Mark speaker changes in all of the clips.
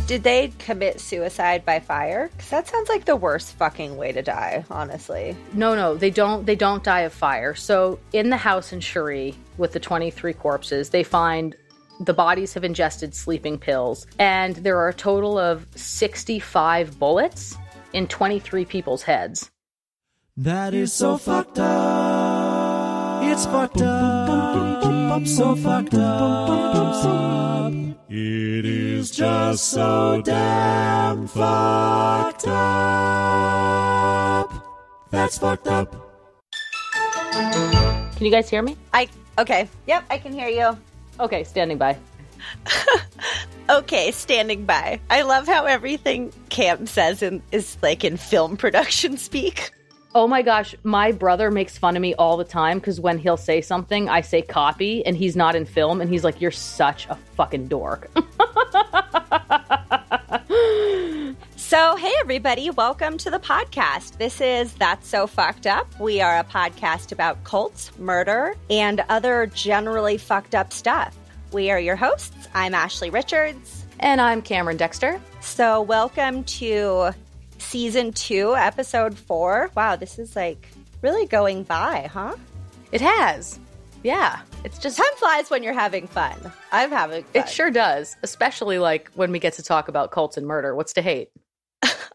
Speaker 1: Did they commit suicide by fire? Because that sounds like the worst fucking way to die, honestly.
Speaker 2: No, they don't die of fire. So in the house in Cherie with the 23 corpses, they find the bodies have ingested sleeping pills. And there are a total of 65 bullets in 23 people's heads.
Speaker 3: That is so fucked up. It's fucked up. So fucked up. It is just so damn fucked up. That's fucked up.
Speaker 2: Can you guys hear me?
Speaker 1: Okay. Yep, I can hear you.
Speaker 2: Okay, standing by.
Speaker 1: Okay, standing by. I love how everything Cam says is like in film production speak.
Speaker 2: Oh my gosh, my brother makes fun of me all the time because when he'll say something, I say copy, and he's not in film, and he's like, you're such a fucking dork.
Speaker 1: So, hey everybody, welcome to the podcast. This is That's So Fucked Up. We are a podcast about cults, murder, and other generally fucked up stuff. We are your hosts. I'm Ashley Richards.
Speaker 2: And I'm Cameron Dexter.
Speaker 1: So, welcome to Season 2, Episode 4. Wow, this is like really going by, huh?
Speaker 2: It has. Yeah. It's just...
Speaker 1: Time flies when you're having fun. I'm having fun.
Speaker 2: It sure does. Especially like when we get to talk about cults and murder. What's to hate?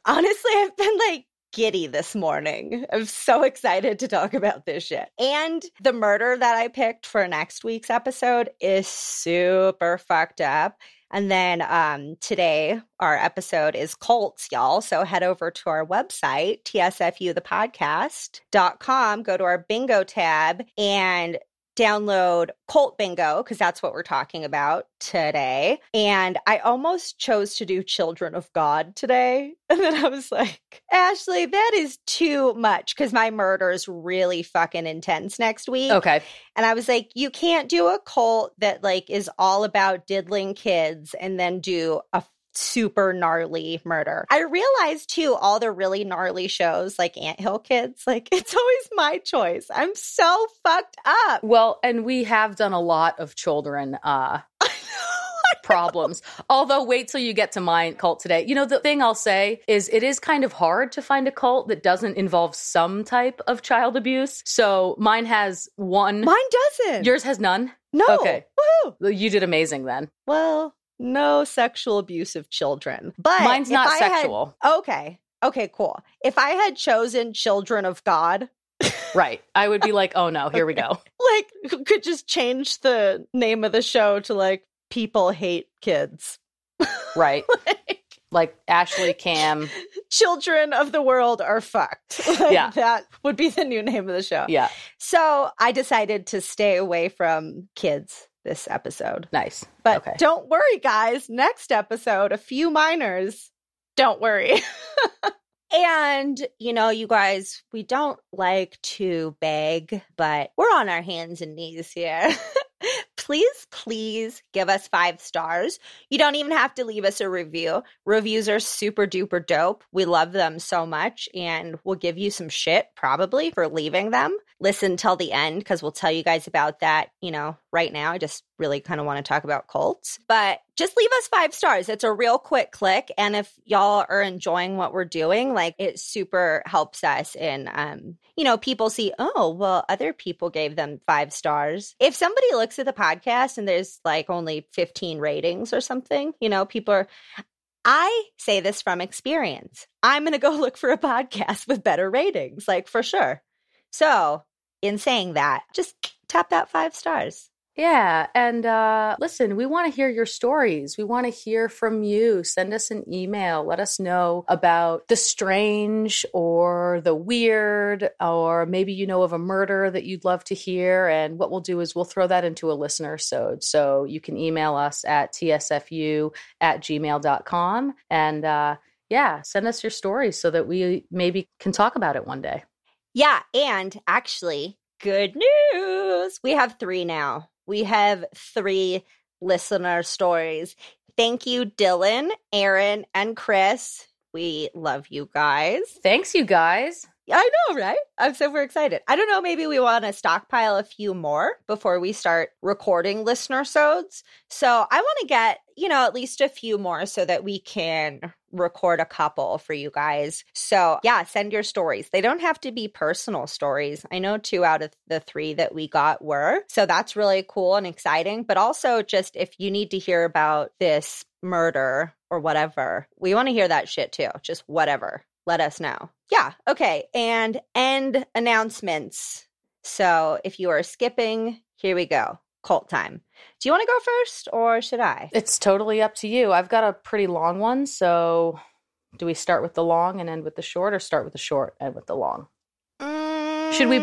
Speaker 1: Honestly, I've been like giddy this morning. I'm so excited to talk about this shit. And the murder that I picked for next week's episode is super fucked up. And then today, our episode is cults, y'all. So head over to our website, TSFU-the-podcast.com, go to our bingo tab and download Cult Bingo, because that's what we're talking about today. And I almost chose to do Children of God today. And then I was like, Ashley, that is too much, because my murder is really fucking intense next week.
Speaker 2: Okay.
Speaker 1: And I was like, you can't do a cult that like is all about diddling kids and then do a super gnarly murder. I realized too, all the really gnarly shows like Anthill Kids, like it's always my choice. I'm so fucked up.
Speaker 2: Well, and we have done a lot of children problems. Although wait till you get to my cult today. You know, the thing I'll say is it is kind of hard to find a cult that doesn't involve some type of child abuse. So mine has one.
Speaker 1: Mine doesn't.
Speaker 2: Yours has none?
Speaker 1: No.
Speaker 2: Okay.
Speaker 1: Woo.
Speaker 2: You did amazing then.
Speaker 1: Well, no sexual abuse of children. But
Speaker 2: mine's not sexual.
Speaker 1: Okay, cool. If I had chosen Children of God.
Speaker 2: Right. I would be like, oh no, here we go.
Speaker 1: Like, could just change the name of the show to like, People Hate Kids.
Speaker 2: Right. like Ashley, Cam.
Speaker 1: Children of the world are fucked. Like,
Speaker 2: yeah.
Speaker 1: That would be the new name of the show.
Speaker 2: Yeah.
Speaker 1: So I decided to stay away from kids this episode.
Speaker 2: Nice.
Speaker 1: But
Speaker 2: okay.
Speaker 1: Don't worry, guys. Next episode, a few minors. Don't worry. And, you know, you guys, we don't like to beg, but we're on our hands and knees here. Please give us 5 stars. You don't even have to leave us a review. Reviews are super duper dope. We love them so much, and we'll give you some shit probably for leaving them. Listen till the end because we'll tell you guys about that, you know, right now. I just really kind of want to talk about cults. But just leave us 5 stars. It's a real quick click. And if y'all are enjoying what we're doing, like it super helps us in, you know, people see, oh, well, other people gave them 5 stars. If somebody looks at the podcast and there's like only 15 ratings or something, you know, people are, I say this from experience. I'm going to go look for a podcast with better ratings, like for sure. So in saying that, just tap that 5 stars.
Speaker 2: Yeah. And listen, we want to hear your stories. We want to hear from you. Send us an email. Let us know about the strange or the weird, or maybe you know of a murder that you'd love to hear. And what we'll do is we'll throw that into a listener-sode. So you can email us at tsfu@gmail.com. And yeah, send us your stories so that we maybe can talk about it one day.
Speaker 1: Yeah. And actually, good news. We have 3 now. We have 3 listener stories. Thank you, Dylan, Aaron, and Chris. We love you guys.
Speaker 2: Thanks, you guys.
Speaker 1: I know, right? I'm super excited. I don't know, maybe we want to stockpile a few more before we start recording listener-sodes. So I want to get, at least a few more so that we can record a couple for you guys. So yeah, send your stories. They don't have to be personal stories. I know 2 out of the 3 that we got were. So that's really cool and exciting. But also just if you need to hear about this murder or whatever, we want to hear that shit too. Just whatever. Let us know. Yeah. Okay. And end announcements. So if you are skipping, here we go. Cult time. Do you want to go first or should I?
Speaker 2: It's totally up to you. I've got a pretty long one. So do we start with the long and end with the short, or start with the short and with the long? Should we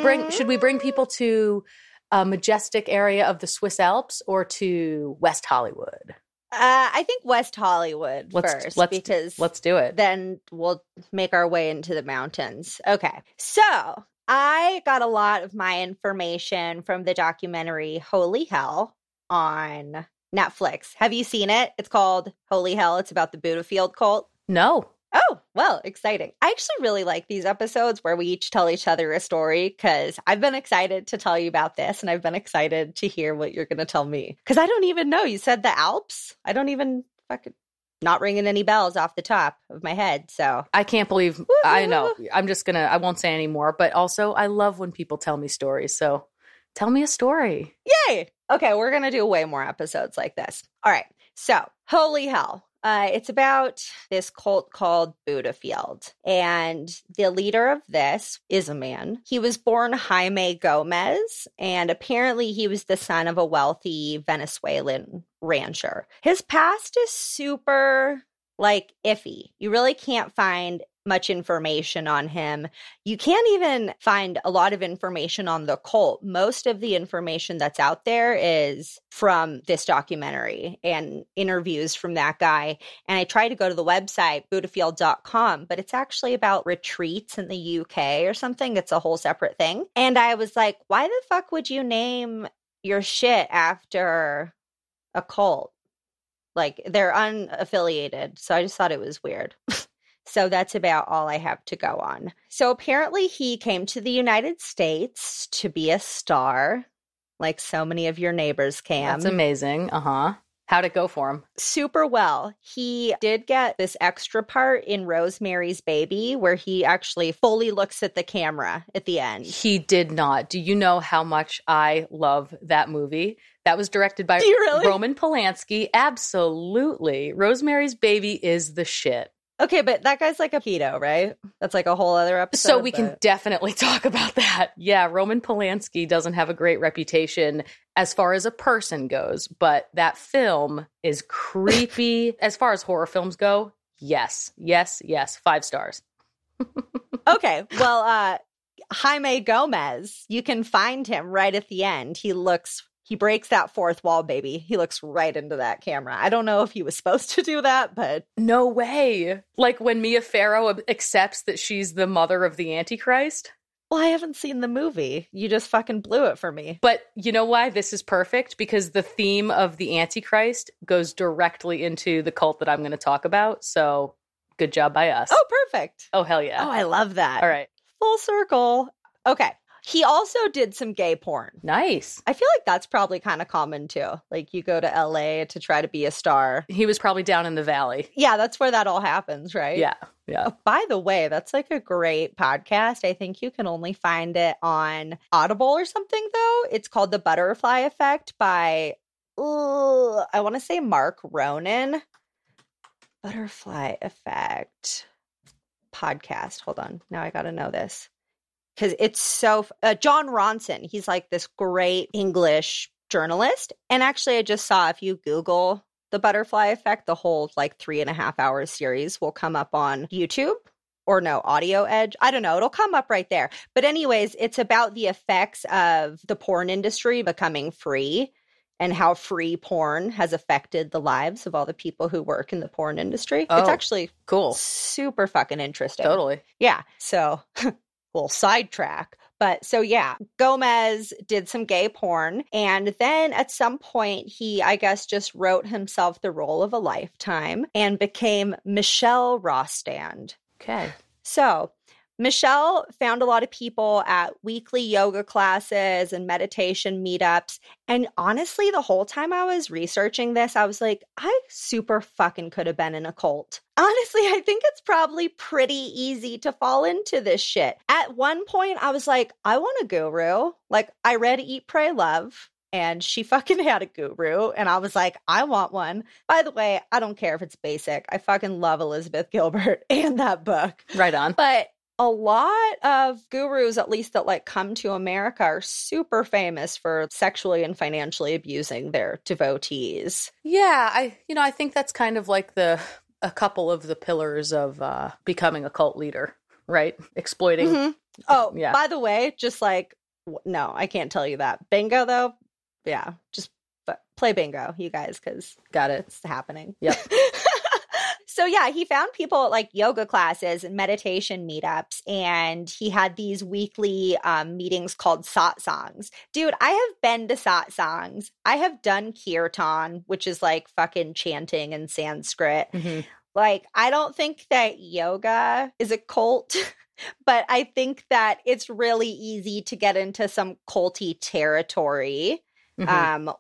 Speaker 2: bring people to a majestic area of the Swiss Alps or to West Hollywood?
Speaker 1: I think West Hollywood first, because
Speaker 2: let's do it.
Speaker 1: Then we'll make our way into the mountains. Okay. So I got a lot of my information from the documentary Holy Hell on Netflix. Have you seen it? It's called Holy Hell. It's about the Buddhafield cult.
Speaker 2: No.
Speaker 1: Oh, well, exciting. I actually really like these episodes where we each tell each other a story, because I've been excited to tell you about this and I've been excited to hear what you're going to tell me. Because I don't even know. You said the Alps? I don't even fucking not ringing any bells off the top of my head. So
Speaker 2: I can't believe I know. I won't say any more, but also I love when people tell me stories. So tell me a story.
Speaker 1: Yay. Okay, we're going to do way more episodes like this. All right. So Holy Hell. It's about this cult called Buddhafield, and the leader of this is a man. He was born Jaime Gomez, and apparently he was the son of a wealthy Venezuelan rancher. His past is super, iffy. You really can't find much information on him. You can't even find a lot of information on the cult. Most of the information that's out there is from this documentary and interviews from that guy. And I tried to go to the website, buddhafield.com, but it's actually about retreats in the UK or something. It's a whole separate thing. And I was like, why the fuck would you name your shit after a cult? They're unaffiliated. So I just thought it was weird. So that's about all I have to go on. So apparently he came to the United States to be a star, like so many of your neighbors came.
Speaker 2: That's amazing. How'd it go for him?
Speaker 1: Super well. He did get this extra part in Rosemary's Baby where he actually fully looks at the camera at the end.
Speaker 2: He did not. Do you know how much I love that movie? That was directed by Roman Polanski. Absolutely. Rosemary's Baby is the shit.
Speaker 1: Okay, but that guy's like a pedo, right? That's like a whole other episode.
Speaker 2: So we can definitely talk about that. Yeah, Roman Polanski doesn't have a great reputation as far as a person goes, but that film is creepy. As far as horror films go, yes. 5 stars.
Speaker 1: Okay, well, Jaime Gomez, you can find him right at the end. He breaks that fourth wall, baby. He looks right into that camera. I don't know if he was supposed to do that, but...
Speaker 2: No way. Like when Mia Farrow accepts that she's the mother of the Antichrist?
Speaker 1: Well, I haven't seen the movie. You just fucking blew it for me.
Speaker 2: But you know why this is perfect? Because the theme of the Antichrist goes directly into the cult that I'm going to talk about. So good job by us.
Speaker 1: Oh, perfect.
Speaker 2: Oh, hell yeah.
Speaker 1: Oh, I love that.
Speaker 2: All right.
Speaker 1: Full circle. Okay. He also did some gay porn.
Speaker 2: Nice.
Speaker 1: I feel like that's probably kind of common too. Like you go to LA to try to be a star.
Speaker 2: He was probably down in the valley.
Speaker 1: Yeah, that's where that all happens, right?
Speaker 2: Yeah.
Speaker 1: Oh, by the way, that's like a great podcast. I think you can only find it on Audible or something though. It's called The Butterfly Effect by, I want to say Mark Ronan. Butterfly Effect podcast. Hold on. Now I got to know this. Because it's so... John Ronson, he's like this great English journalist. And actually, I just saw if you Google The Butterfly Effect, the whole 3.5 hour series will come up on YouTube. Or no, Audio Edge. I don't know. It'll come up right there. But anyways, it's about the effects of the porn industry becoming free and how free porn has affected the lives of all the people who work in the porn industry.
Speaker 2: Oh,
Speaker 1: it's actually
Speaker 2: cool.
Speaker 1: Super fucking interesting.
Speaker 2: Totally.
Speaker 1: Yeah. So... Little sidetrack. But so yeah, Gomez did some gay porn. And then at some point, he, I guess, just wrote himself the role of a lifetime and became Michel Rostand.
Speaker 2: Okay.
Speaker 1: So Michel found a lot of people at weekly yoga classes and meditation meetups. And honestly, the whole time I was researching this, I was like, I super fucking could have been in a cult. Honestly, I think it's probably pretty easy to fall into this shit. At one point, I was like, I want a guru. Like, I read Eat, Pray, Love. And she fucking had a guru. And I was like, I want one. By the way, I don't care if it's basic. I fucking love Elizabeth Gilbert and that book.
Speaker 2: Right on.
Speaker 1: But a lot of gurus, at least that like come to America, are super famous for sexually and financially abusing their devotees.
Speaker 2: Yeah, I think that's kind of like a couple of the pillars of becoming a cult leader, right? Exploiting.
Speaker 1: Mm-hmm. Oh, yeah. By the way, just like, no, I can't tell you that. Bingo, though. Yeah, just play bingo, you guys, because
Speaker 2: got it.
Speaker 1: It's happening.
Speaker 2: Yep.
Speaker 1: So yeah, he found people at like yoga classes and meditation meetups, and he had these weekly meetings called satsangs. Dude, I have been to satsangs. I have done kirtan, which is like fucking chanting in Sanskrit. Mm-hmm. Like, I don't think that yoga is a cult. But I think that it's really easy to get into some culty territory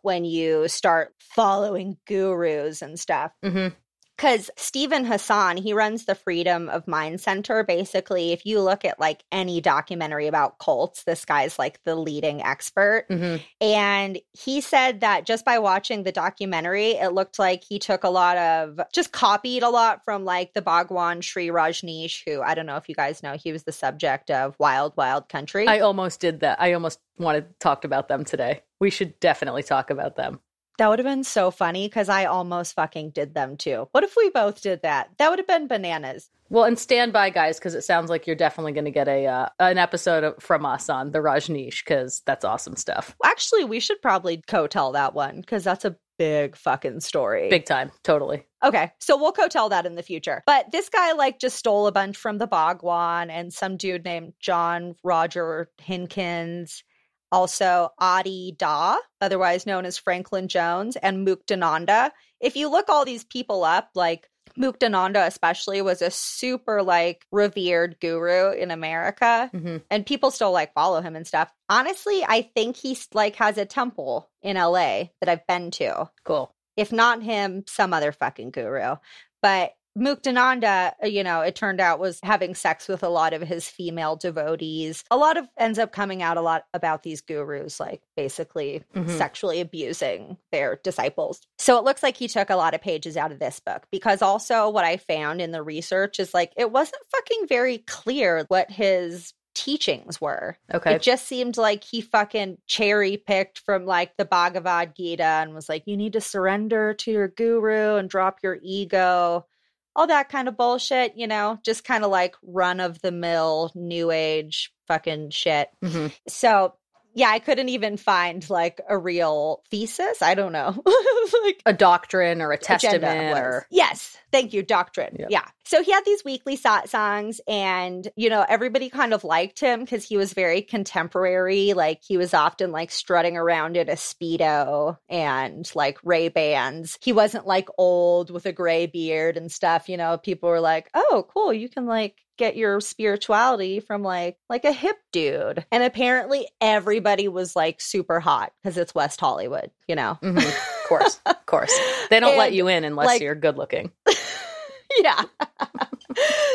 Speaker 1: when you start following gurus and stuff. Because Stephen Hassan, he runs the Freedom of Mind Center. Basically, if you look at like any documentary about cults, this guy's like the leading expert. And he said that just by watching the documentary, it looked like he took just copied a lot from like the Bhagwan Sri Rajneesh, who I don't know if you guys know, he was the subject of Wild Wild Country.
Speaker 2: I almost did that. I almost wanted to talk about them today. We should definitely talk about them.
Speaker 1: That would have been so funny because I almost fucking did them too. What if we both did that? That would have been bananas.
Speaker 2: Well, and stand by, guys, because it sounds like you're definitely going to get an episode from us on the Rajneesh, because that's awesome stuff.
Speaker 1: Actually, we should probably co-tell that one because that's a big fucking story.
Speaker 2: Big time. Totally.
Speaker 1: Okay, so we'll co-tell that in the future. But this guy like just stole a bunch from the Bhagwan and some dude named John Roger Hinkins. Also, Adi Da, otherwise known as Franklin Jones, and Muktananda. If you look all these people up, like Muktananda especially was a super like revered guru in America, and people still like follow him and stuff. Honestly, I think he like has a temple in LA that I've been to.
Speaker 2: Cool.
Speaker 1: If not him, some other fucking guru. But Muktananda, it turned out was having sex with a lot of his female devotees. A lot of ends up coming out a lot about these gurus, like basically sexually abusing their disciples. So it looks like he took a lot of pages out of this book, because also what I found in the research is like, it wasn't fucking very clear what his teachings were.
Speaker 2: Okay.
Speaker 1: It just seemed like he fucking cherry picked from like the Bhagavad Gita and was like, you need to surrender to your guru and drop your ego. All that kind of bullshit, just kind of like run-of-the-mill New Age fucking shit. So, yeah, I couldn't even find like a real thesis. I don't know.
Speaker 2: Like a doctrine or a testament or...
Speaker 1: Yes. Thank you. Doctrine.
Speaker 2: Yep.
Speaker 1: Yeah. So he had these weekly satsangs, and, everybody kind of liked him because he was very contemporary. Like, he was often like strutting around in a Speedo and like Ray-Bans. He wasn't like old with a gray beard and stuff. People were like, oh, cool. You can like get your spirituality from like a hip dude. And apparently everybody was like super hot because it's West Hollywood,
Speaker 2: Of course. They don't let you in unless like, you're good looking.
Speaker 1: Yeah.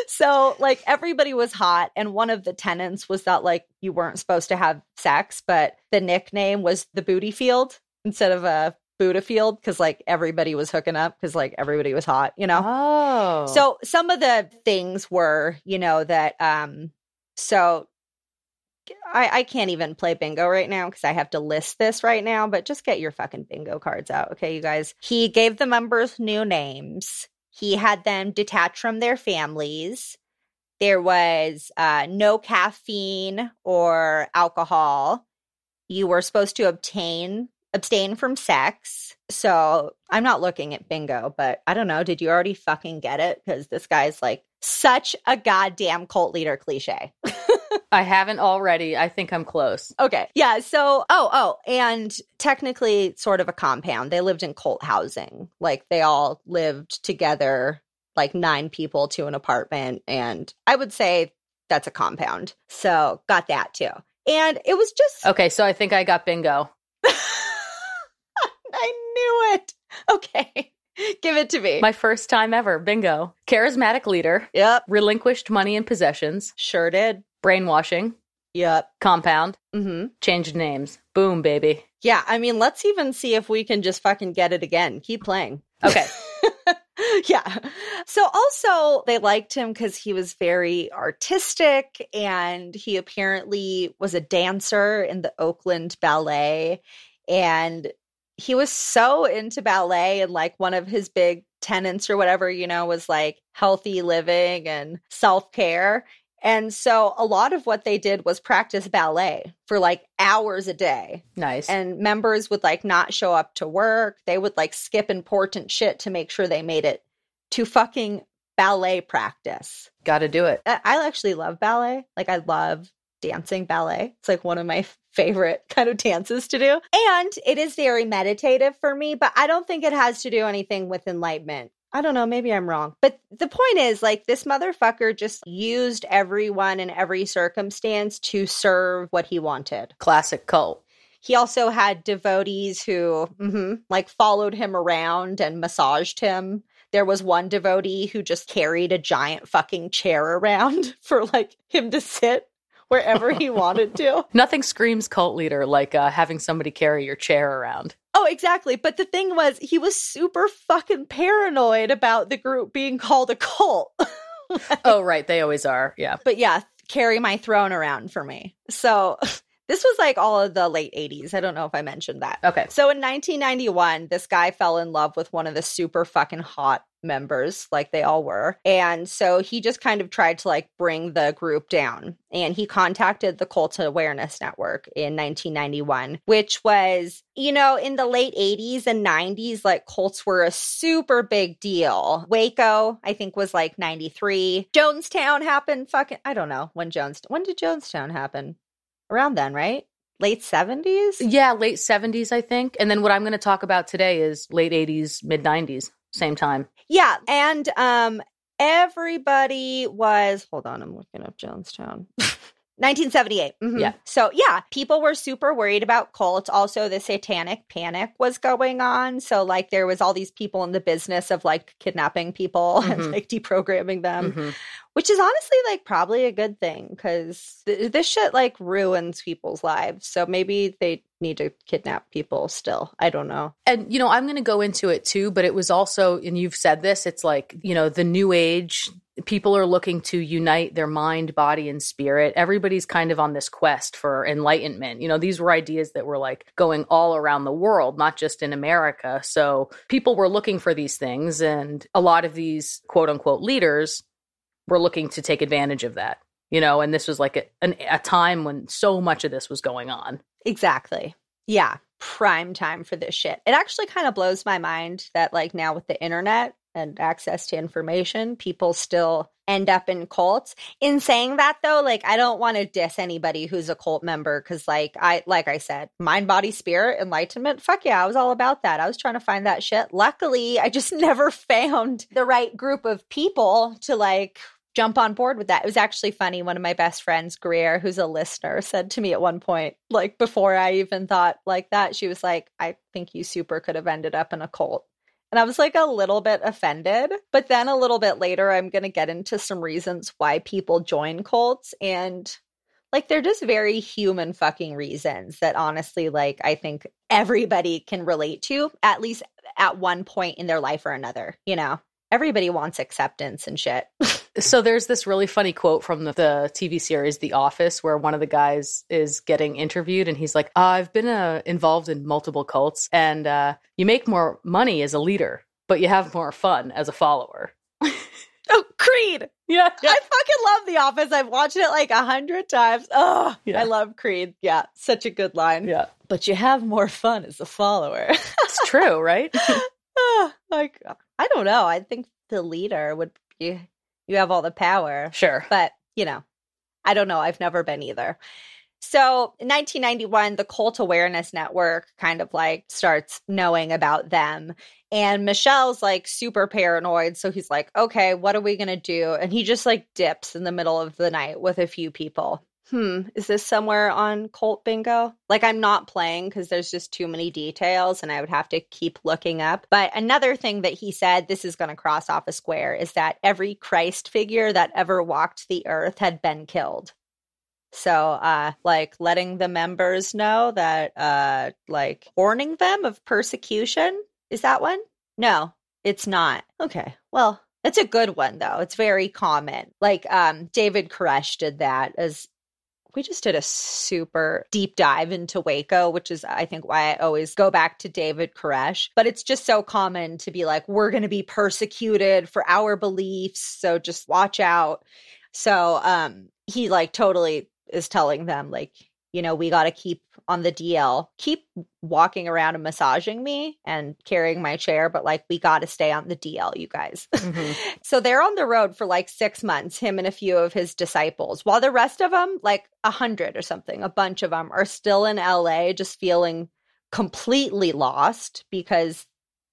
Speaker 1: So like everybody was hot. And one of the tenets was that like you weren't supposed to have sex, but the nickname was the booty field instead of a Buddha field, because like everybody was hooking up because like everybody was hot,
Speaker 2: Oh.
Speaker 1: So some of the things were, that so I can't even play bingo right now because I have to list this right now, but just get your fucking bingo cards out, okay, you guys? He gave the members new names. He had them detached from their families. There was no caffeine or alcohol. You were supposed to abstain from sex. So I'm not looking at bingo, but I don't know. Did you already fucking get it? Because this guy's like such a goddamn cult leader cliche.
Speaker 2: I haven't already. I think I'm close.
Speaker 1: Okay. Yeah. So, and technically sort of a compound. They lived in cult housing. Like they all lived together, like 9 people to an apartment. And I would say that's a compound. So got that too. And it was just...
Speaker 2: Okay, so I think I got bingo.
Speaker 1: I knew it. Okay. Give it to me.
Speaker 2: My first time ever. Bingo. Charismatic leader.
Speaker 1: Yep.
Speaker 2: Relinquished money and possessions.
Speaker 1: Sure did.
Speaker 2: Brainwashing.
Speaker 1: Yep.
Speaker 2: Compound.
Speaker 1: Mm-hmm.
Speaker 2: Changed names. Boom, baby.
Speaker 1: Yeah, I mean, let's even see if we can just fucking get it again. Keep playing.
Speaker 2: Okay.
Speaker 1: Yeah. So also they liked him because he was very artistic and he apparently was a dancer in the Oakland Ballet. And he was so into ballet, and like one of his big tenets or whatever, you know, was like healthy living and self-care. And so a lot of what they did was practice ballet for like hours a day.
Speaker 2: Nice.
Speaker 1: And members would like not show up to work. They would like skip important shit to make sure they made it to fucking ballet practice.
Speaker 2: Got to do it.
Speaker 1: I actually love ballet. Like I love dancing ballet. It's like one of my favorite kind of dances to do. And it is very meditative for me, but I don't think it has to do anything with enlightenment. I don't know, maybe I'm wrong. But the point is, like, this motherfucker just used everyone in every circumstance to serve what he wanted.
Speaker 2: Classic cult.
Speaker 1: He also had devotees who, like, followed him around and massaged him. There was one devotee who just carried a giant fucking chair around for, like, him to sit wherever he wanted to.
Speaker 2: Nothing screams cult leader like having somebody carry your chair around.
Speaker 1: Oh, exactly. But the thing was, he was super fucking paranoid about the group being called a cult.
Speaker 2: Oh, right. They always are. Yeah.
Speaker 1: But yeah, carry my throne around for me. So this was like all of the late 80s. I don't know if I mentioned that.
Speaker 2: Okay.
Speaker 1: So in 1991, this guy fell in love with one of the super fucking hot members, like they all were. And so he just kind of tried to like bring the group down. And he contacted the Cult Awareness Network in 1991, which was, you know, in the late 80s and 90s, like cults were a super big deal. Waco, I think, was like 93. Jonestown happened I don't know when did Jonestown happen? Around then, right? Late 70s?
Speaker 2: Yeah, late 70s, I think. And then what I'm going to talk about today is late 80s, mid 90s, same time.
Speaker 1: Yeah, and everybody was, hold on, I'm looking up Jonestown. 1978. Mm-hmm.
Speaker 2: Yeah.
Speaker 1: So yeah, people were super worried about cults. Also, the satanic panic was going on. So like there was all these people in the business of like kidnapping people and like deprogramming them, which is honestly like probably a good thing because this shit like ruins people's lives. So maybe they need to kidnap people still. I don't know.
Speaker 2: And, you know, I'm going to go into it too, but it was also, and you've said this, it's like, you know, the new age, people are looking to unite their mind, body, and spirit. Everybody's kind of on this quest for enlightenment. You know, these were ideas that were like going all around the world, not just in America. So people were looking for these things, and a lot of these quote unquote leaders were looking to take advantage of that, you know, and this was like a time when so much of this was going on.
Speaker 1: Exactly. Yeah. Prime time for this shit. It actually kind of blows my mind that like now with the internet and access to information, people still end up in cults. In saying that though, like I don't want to diss anybody who's a cult member because like I said, mind, body, spirit, enlightenment, fuck yeah, I was all about that. I was trying to find that shit. Luckily, I just never found the right group of people to like jump on board with that. It was actually funny. One of my best friends, Greer, who's a listener, said to me at one point, like before I even thought like that, she was like, I think you super could have ended up in a cult. And I was like a little bit offended. But then a little bit later, I'm going to get into some reasons why people join cults. And like, they're just very human fucking reasons that honestly, like, I think everybody can relate to, at least at one point in their life or another, you know? Everybody wants acceptance and shit.
Speaker 2: So there's this really funny quote from the TV series The Office where one of the guys is getting interviewed and he's like, I've been involved in multiple cults and you make more money as a leader, but you have more fun as a follower.
Speaker 1: Oh, Creed.
Speaker 2: Yeah.
Speaker 1: I fucking love The Office. I've watched it like 100 times. Oh, yeah. I love Creed. Yeah. Such a good line.
Speaker 2: Yeah.
Speaker 1: But you have more fun as a follower.
Speaker 2: It's true, right?
Speaker 1: Like, I don't know. I think the leader would be, you have all the power.
Speaker 2: Sure.
Speaker 1: But, you know, I don't know. I've never been either. So in 1991, the Cult Awareness Network kind of like starts knowing about them. And Michel's like super paranoid. So he's like, okay, what are we going to do? And he just like dips in the middle of the night with a few people. Is this somewhere on Cult Bingo? Like, I'm not playing because there's just too many details and I would have to keep looking up. But another thing that he said, this is going to cross off a square, is that every Christ figure that ever walked the earth had been killed. So, like, letting the members know that, like, warning them of persecution. Is that one? No, it's not. Okay, well, it's a good one, though. It's very common. Like, David Koresh did that as... We just did a super deep dive into Waco, which is, I think, why I always go back to David Koresh. But it's just so common to be like, we're going to be persecuted for our beliefs, so just watch out. So he like totally is telling them, like, you know, we got to keep on the DL, keep walking around and massaging me and carrying my chair, but like, we got to stay on the DL, you guys. Mm-hmm. So they're on the road for like 6 months, him and a few of his disciples, while the rest of them, like 100 or something, a bunch of them are still in LA, just feeling completely lost because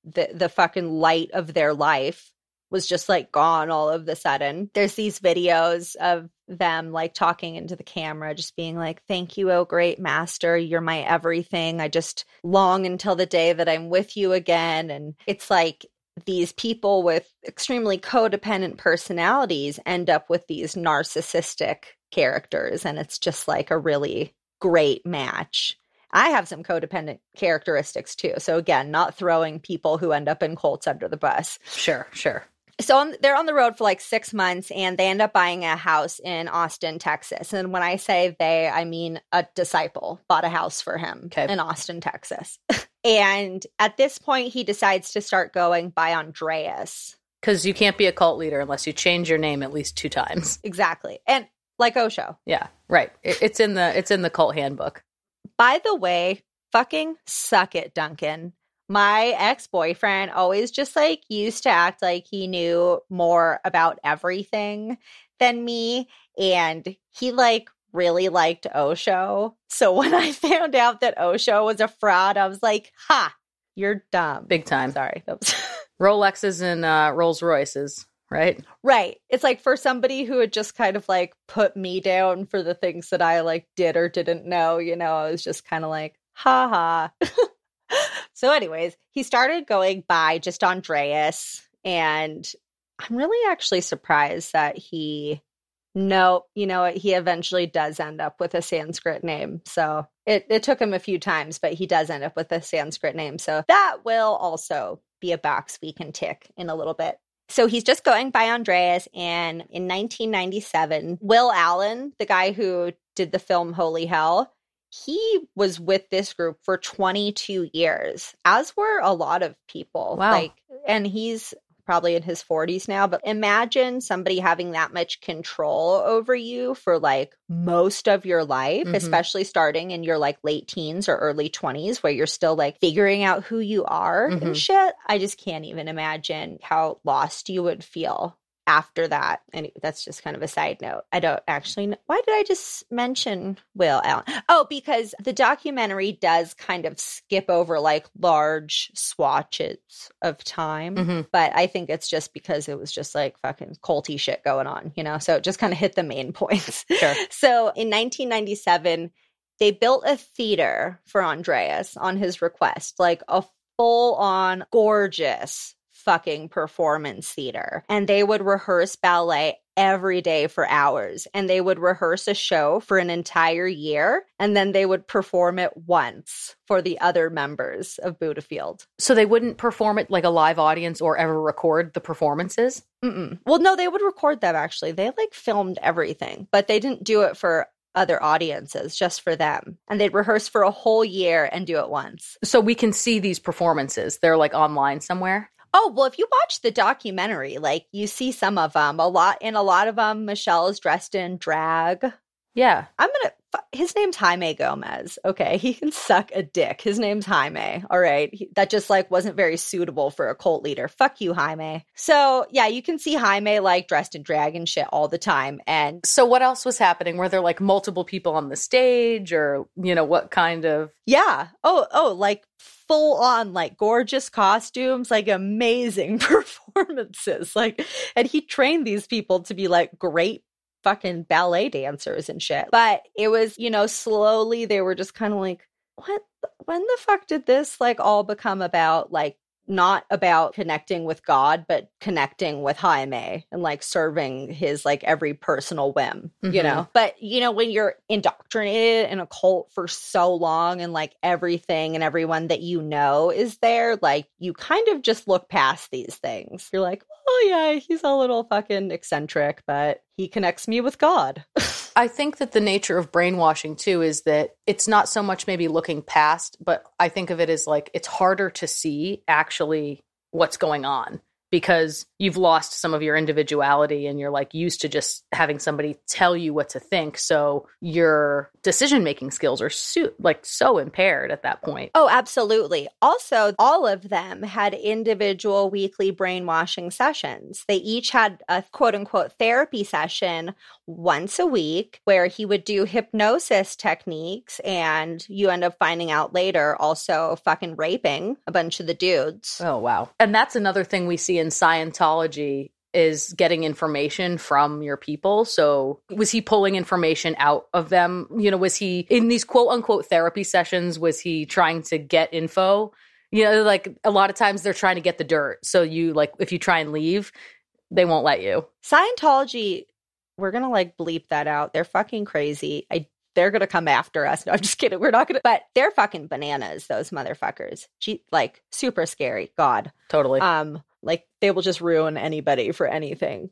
Speaker 1: the fucking light of their life was just like gone all of the sudden. There's these videos of them like talking into the camera, just being like, thank you, oh great master, you're my everything. I just long until the day that I'm with you again. And it's like these people with extremely codependent personalities end up with these narcissistic characters. And it's just like a really great match. I have some codependent characteristics too. So again, not throwing people who end up in cults under the bus.
Speaker 2: Sure.
Speaker 1: So they're on the road for like 6 months and they end up buying a house in Austin, Texas. And when I say they, I mean a disciple bought a house for him in Austin, Texas. And at this point, he decides to start going by Andreas.
Speaker 2: Because you can't be a cult leader unless you change your name at least 2 times.
Speaker 1: Exactly. And like Osho.
Speaker 2: Yeah, right. It's in the cult handbook.
Speaker 1: By the way, fucking suck it, Duncan. My ex-boyfriend always just like used to act like he knew more about everything than me. And he like really liked Osho. So when I found out that Osho was a fraud, I was like, ha, you're dumb.
Speaker 2: Big time.
Speaker 1: Sorry.
Speaker 2: Rolexes and Rolls Royces, right?
Speaker 1: Right. It's like for somebody who had just kind of like put me down for the things that I like did or didn't know, you know, I was just kind of like, ha ha. So anyways, he started going by just Andreas, and I'm really actually surprised that he eventually does end up with a Sanskrit name. So it took him a few times, but he does end up with a Sanskrit name. So that will also be a box we can tick in a little bit. So he's just going by Andreas, and in 1997, Will Allen, the guy who did the film Holy Hell, he was with this group for 22 years, as were a lot of people.
Speaker 2: Wow.
Speaker 1: And he's probably in his 40s now, but imagine somebody having that much control over you for like most of your life, especially starting in your like late teens or early 20s, where you're still like figuring out who you are and shit. I just can't even imagine how lost you would feel after that. And that's just kind of a side note. I don't actually know. Why did I just mention Will Allen? Oh, because the documentary does kind of skip over like large swatches of time. But I think it's just because it was just like fucking culty shit going on, you know? So it just kind of hit the main points.
Speaker 2: Sure.
Speaker 1: So in 1997, they built a theater for Andreas on his request, like a full-on gorgeous fucking performance theater. And they would rehearse ballet every day for hours. And they would rehearse a show for an entire year. And then they would perform it once for the other members of Buddhafield.
Speaker 2: So they wouldn't perform it like a live audience or ever record the performances?
Speaker 1: Well, no, they would record them actually. They like filmed everything, but they didn't do it for other audiences, just for them. And they'd rehearse for a whole year and do it once.
Speaker 2: So we can see these performances. They're like online somewhere?
Speaker 1: Oh, well, if you watch the documentary, like you see some of them, a lot of them, Michel is dressed in drag.
Speaker 2: Yeah.
Speaker 1: His name's Jaime Gomez. Okay. He can suck a dick. His name's Jaime. All right. That just like wasn't very suitable for a cult leader. Fuck you, Jaime. So yeah, you can see Jaime like dressed in drag and shit all the time. And
Speaker 2: so what else was happening? Were there like multiple people on the stage, or, you know, what kind of?
Speaker 1: Yeah. Oh, like full on like gorgeous costumes, like amazing performances. Like, and he trained these people to be like great fucking ballet dancers and shit. But it was, you know, slowly they were just kind of like, when the fuck did this like all become about like not about connecting with God, but connecting with Jaime and like serving his like every personal whim, you know? But, you know, when you're indoctrinated in a cult for so long and like everything and everyone that you know is there, like you kind of just look past these things. You're like, oh yeah, he's a little fucking eccentric, but he connects me with God.
Speaker 2: I think that the nature of brainwashing too is that it's not so much maybe looking past, but I think of it as like it's harder to see actually what's going on because you've lost some of your individuality and you're like used to just having somebody tell you what to think. So your decision-making skills are so impaired at that point.
Speaker 1: Oh, absolutely. Also, all of them had individual weekly brainwashing sessions. They each had a quote-unquote therapy session once a week where he would do hypnosis techniques, and you end up finding out later also fucking raping a bunch of the dudes.
Speaker 2: Oh, wow. And that's another thing we see in Scientology is getting information from your people. So was he pulling information out of them? You know, was he in these quote unquote therapy sessions? Was he trying to get info? You know, like a lot of times they're trying to get the dirt. So you like, if you try and leave, they won't let you.
Speaker 1: Scientology, we're going to like bleep that out. They're fucking crazy. They're going to come after us. No, I'm just kidding. We're not going to, but they're fucking bananas, those motherfuckers. Like super scary. God.
Speaker 2: Totally.
Speaker 1: Like they will just ruin anybody for anything.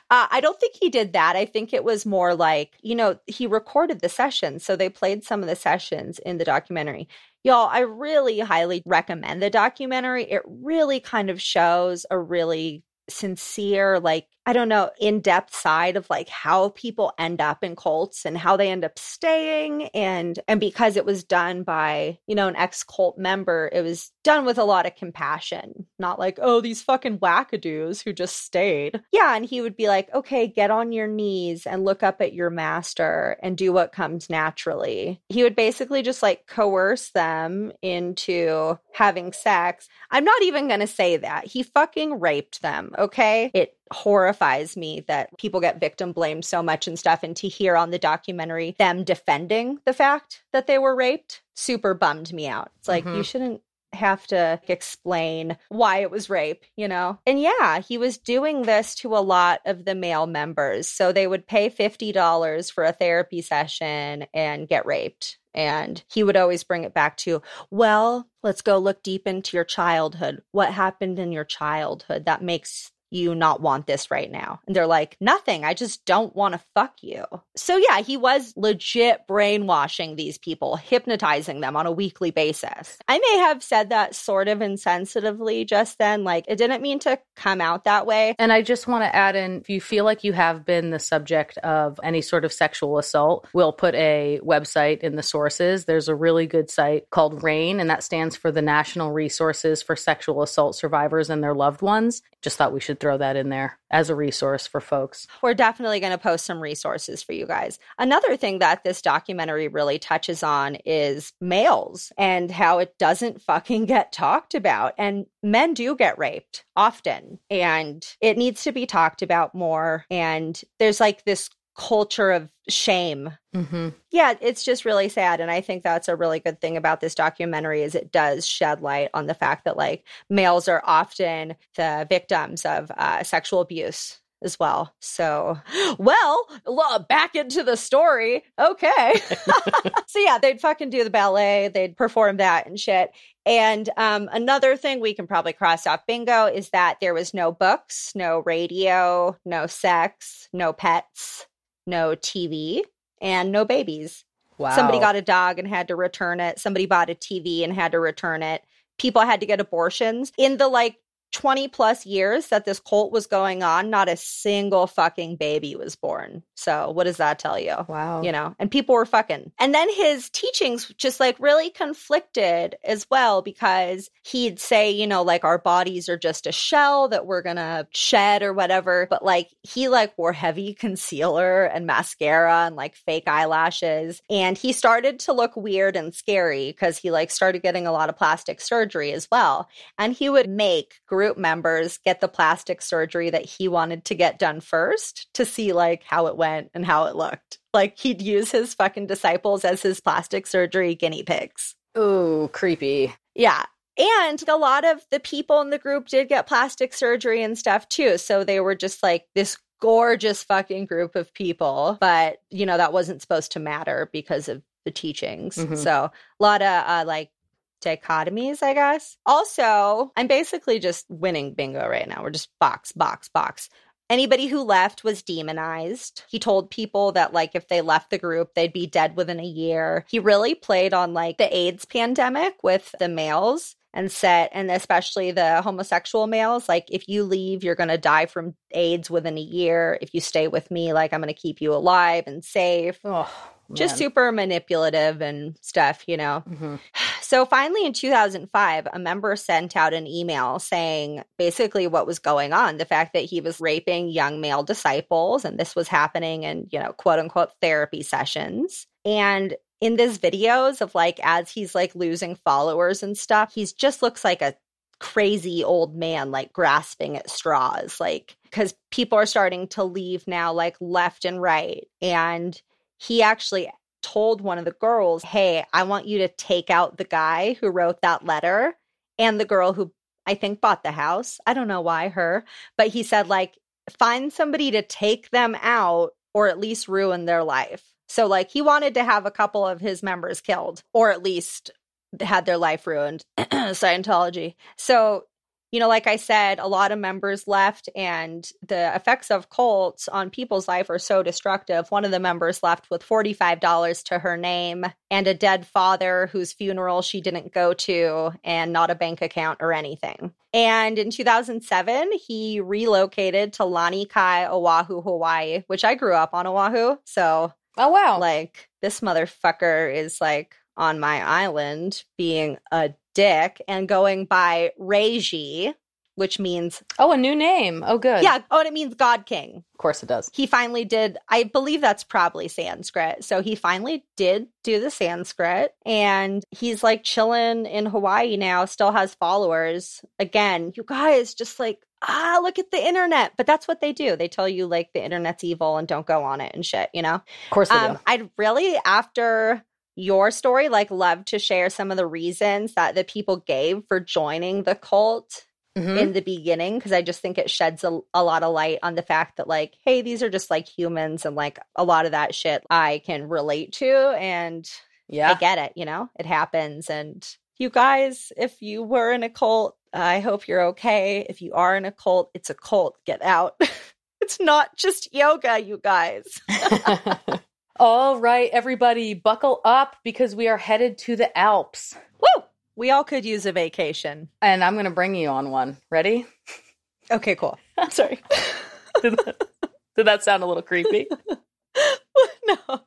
Speaker 1: I don't think he did that. I think it was more like, you know, he recorded the sessions. So they played some of the sessions in the documentary. Y'all, I really highly recommend the documentary. It really kind of shows a really sincere, like, I don't know, in-depth side of like how people end up in cults and how they end up staying. And because it was done by, you know, an ex-cult member, it was done with a lot of compassion, not like, oh, these fucking wackadoos who just stayed. Yeah. And he would be like, okay, get on your knees and look up at your master and do what comes naturally. He would basically just like coerce them into having sex. I'm not even going to say that. He fucking raped them. Okay. It horrifies me that people get victim blamed so much and stuff, and to hear on the documentary them defending the fact that they were raped super bummed me out. It's like, you shouldn't have to explain why it was rape, you know? And yeah, he was doing this to a lot of the male members. So they would pay $50 for a therapy session and get raped. And he would always bring it back to, well, let's go look deep into your childhood. What happened in your childhood that makes you not want this right now? And they're like, nothing. I just don't want to fuck you. So yeah, he was legit brainwashing these people, hypnotizing them on a weekly basis. I may have said that sort of insensitively just then. Like, it didn't mean to come out that way.
Speaker 2: And I just want to add in, if you feel like you have been the subject of any sort of sexual assault, we'll put a website in the sources. There's a really good site called RAIN, and that stands for the National Resources for Sexual Assault Survivors and Their Loved Ones. Just thought we should throw that in there as a resource for folks.
Speaker 1: We're definitely going to post some resources for you guys. Another thing that this documentary really touches on is males and how it doesn't fucking get talked about. And men do get raped often, and it needs to be talked about more. And there's like this culture of shame. Yeah, it's just really sad. And I think that's a really good thing about this documentary is it does shed light on the fact that like males are often the victims of sexual abuse as well. So, well, back into the story. Okay. So yeah, they'd fucking do the ballet. They'd perform that and shit. And another thing we can probably cross off bingo is that there was no books, no radio, no sex, no pets, no TV, and no babies.
Speaker 2: Wow.
Speaker 1: Somebody got a dog and had to return it. Somebody bought a TV and had to return it. People had to get abortions. In the like 20 plus years that this cult was going on, not a single fucking baby was born. So what does that tell you?
Speaker 2: Wow.
Speaker 1: You know, and people were fucking. And then his teachings just like really conflicted as well, because he'd say, you know, like our bodies are just a shell that we're going to shed or whatever. But like he like wore heavy concealer and mascara and like fake eyelashes. And he started to look weird and scary because he like started getting a lot of plastic surgery as well. And he would make group members get the plastic surgery that he wanted to get done first to see like how it went and how it looked. Like he'd use his fucking disciples as his plastic surgery guinea pigs.
Speaker 2: Ooh, creepy.
Speaker 1: Yeah. And a lot of the people in the group did get plastic surgery and stuff too. So they were just like this gorgeous fucking group of people. But, you know, that wasn't supposed to matter because of the teachings.
Speaker 2: Mm-hmm.
Speaker 1: So a lot of like dichotomies, I guess. Also, I'm basically just winning bingo right now. We're just box. Anybody who left was demonized. He told people that, like, if they left the group, they'd be dead within a year. He really played on, like, the AIDS pandemic with the males and said, and especially the homosexual males, like, if you leave, you're going to die from AIDS within a year. If you stay with me, like, I'm going to keep you alive and safe.
Speaker 2: Oh,
Speaker 1: just super manipulative and stuff, you know?
Speaker 2: Mm-hmm.
Speaker 1: So finally in 2005, a member sent out an email saying basically what was going on, the fact that he was raping young male disciples, and this was happening in, you know, quote unquote therapy sessions. And in these videos of like, as he's like losing followers and stuff, he just looks like a crazy old man, like grasping at straws, like, because people are starting to leave now, like left and right. And he actually told one of the girls, hey, I want you to take out the guy who wrote that letter and the girl who I think bought the house. I don't know why her, but he said, like, find somebody to take them out or at least ruin their life. So like he wanted to have a couple of his members killed or at least had their life ruined. Scientology. So, you know, like I said, a lot of members left, and the effects of cults on people's life are so destructive. One of the members left with $45 to her name and a dead father whose funeral she didn't go to, and not a bank account or anything. And in 2007, he relocated to Lani Kai, Oahu, Hawaii, which I grew up on Oahu. So,
Speaker 2: oh, wow.
Speaker 1: Like, this motherfucker is like on my island being a dick and going by Reyji, which means...
Speaker 2: Oh, a new name. Oh, good.
Speaker 1: Yeah. Oh, and it means God King.
Speaker 2: Of course it does.
Speaker 1: He finally did... I believe that's probably Sanskrit. So he finally did do the Sanskrit, and he's like chilling in Hawaii now, still has followers. Again, you guys just like, look at the internet. But that's what they do. They tell you like the internet's evil and don't go on it and shit, you know?
Speaker 2: Of course they do.
Speaker 1: I'd really, after your story, like, love to share some of the reasons that the people gave for joining the cult in the beginning, because I just think it sheds a lot of light on the fact that, like, hey, these are just like humans, and like a lot of that shit I can relate to, and I get it, you know, it happens. And you guys, if you were in a cult, I hope you're okay. If you are in a cult, it's a cult. Get out. It's not just yoga, you guys.
Speaker 2: All right, everybody, buckle up because we are headed to the Alps.
Speaker 1: Woo! We all could use a vacation.
Speaker 2: And I'm going to bring you on one. Ready?
Speaker 1: Okay, cool. I'm sorry.
Speaker 2: Did that sound a little creepy?
Speaker 1: No,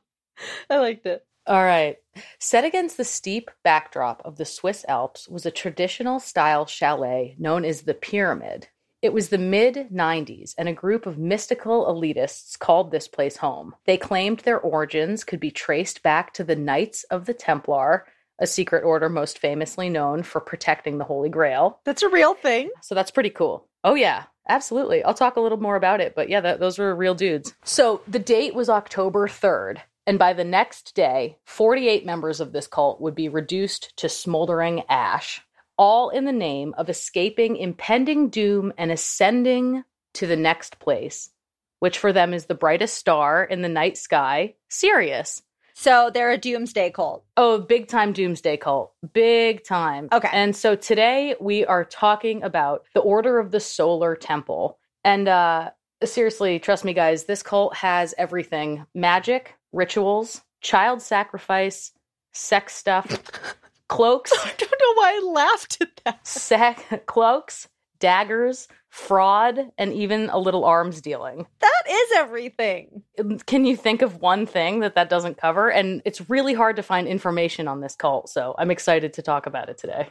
Speaker 1: I liked it.
Speaker 2: All right. Set against the steep backdrop of the Swiss Alps was a traditional style chalet known as the Pyramid. It was the mid-90s, and a group of mystical elitists called this place home. They claimed their origins could be traced back to the Knights of the Templar, a secret order most famously known for protecting the Holy Grail.
Speaker 1: That's a real thing.
Speaker 2: So that's pretty cool. Oh, yeah, absolutely. I'll talk a little more about it, but yeah, those were real dudes. So the date was October 3rd, and by the next day, 48 members of this cult would be reduced to smoldering ash, all in the name of escaping impending doom and ascending to the next place, which for them is the brightest star in the night sky, Sirius.
Speaker 1: So they're a doomsday cult.
Speaker 2: Oh, big time doomsday cult. Big time.
Speaker 1: Okay.
Speaker 2: And so today we are talking about the Order of the Solar Temple. And seriously, trust me, guys, this cult has everything. Magic, rituals, child sacrifice, sex stuff, cloaks.
Speaker 1: I don't know why I laughed at that.
Speaker 2: Cloaks, daggers, fraud, and even a little arms dealing.
Speaker 1: That is everything.
Speaker 2: Can you think of one thing that doesn't cover? And it's really hard to find information on this cult, so I'm excited to talk about it today.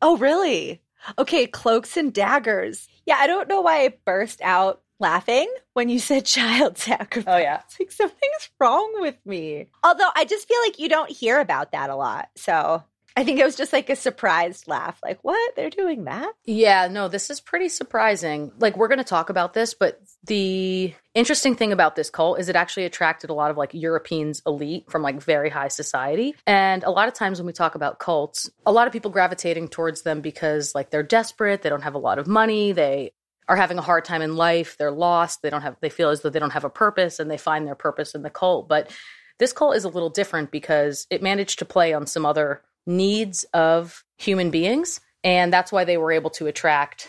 Speaker 1: Oh, really? Okay, cloaks and daggers. Yeah, I don't know why I burst out laughing when you said child sacrifice.
Speaker 2: Oh, yeah.
Speaker 1: It's like something's wrong with me. Although I just feel like you don't hear about that a lot, so I think it was just like a surprised laugh. Like, what? They're doing that?
Speaker 2: Yeah, no, this is pretty surprising. Like, we're going to talk about this, but the interesting thing about this cult is it actually attracted a lot of like Europeans elite from like very high society. And a lot of times when we talk about cults, a lot of people gravitating towards them because like they're desperate, they don't have a lot of money, they are having a hard time in life, they're lost, they feel as though they don't have a purpose, and they find their purpose in the cult. But this cult is a little different because it managed to play on some other needs of human beings, and that's why they were able to attract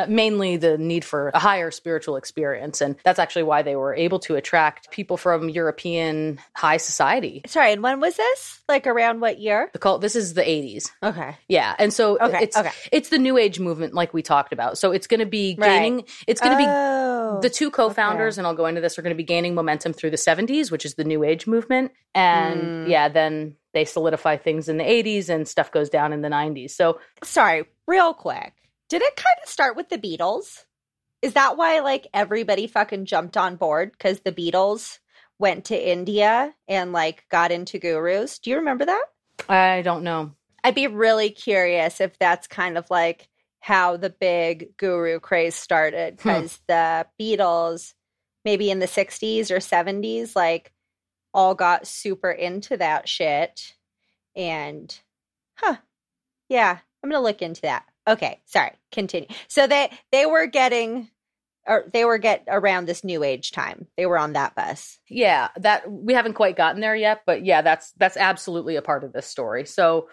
Speaker 2: mainly the need for a higher spiritual experience, and that's actually why they were able to attract people from European high society.
Speaker 1: Sorry, and when was this? Like around what year?
Speaker 2: The cult, this is the 80s.
Speaker 1: Okay.
Speaker 2: Yeah, and so it's the New Age movement like we talked about. So it's going to be gaining, it's going to be, the two co-founders, and I'll go into this, are going to be gaining momentum through the 70s, which is the New Age movement, and then they solidify things in the 80s and stuff goes down in the 90s. So,
Speaker 1: sorry, real quick. Did it kind of start with the Beatles? Is that why like everybody fucking jumped on board? Because the Beatles went to India and like got into gurus. Do you remember that?
Speaker 2: I don't know.
Speaker 1: I'd be really curious if that's kind of like how the big guru craze started. Because the Beatles, maybe in the 60s or 70s, like all got super into that shit. And, yeah, I'm going to look into that. Okay, sorry, continue. So they were around this New Age time. They were on that bus.
Speaker 2: Yeah, that we haven't quite gotten there yet, but yeah, that's absolutely a part of this story. So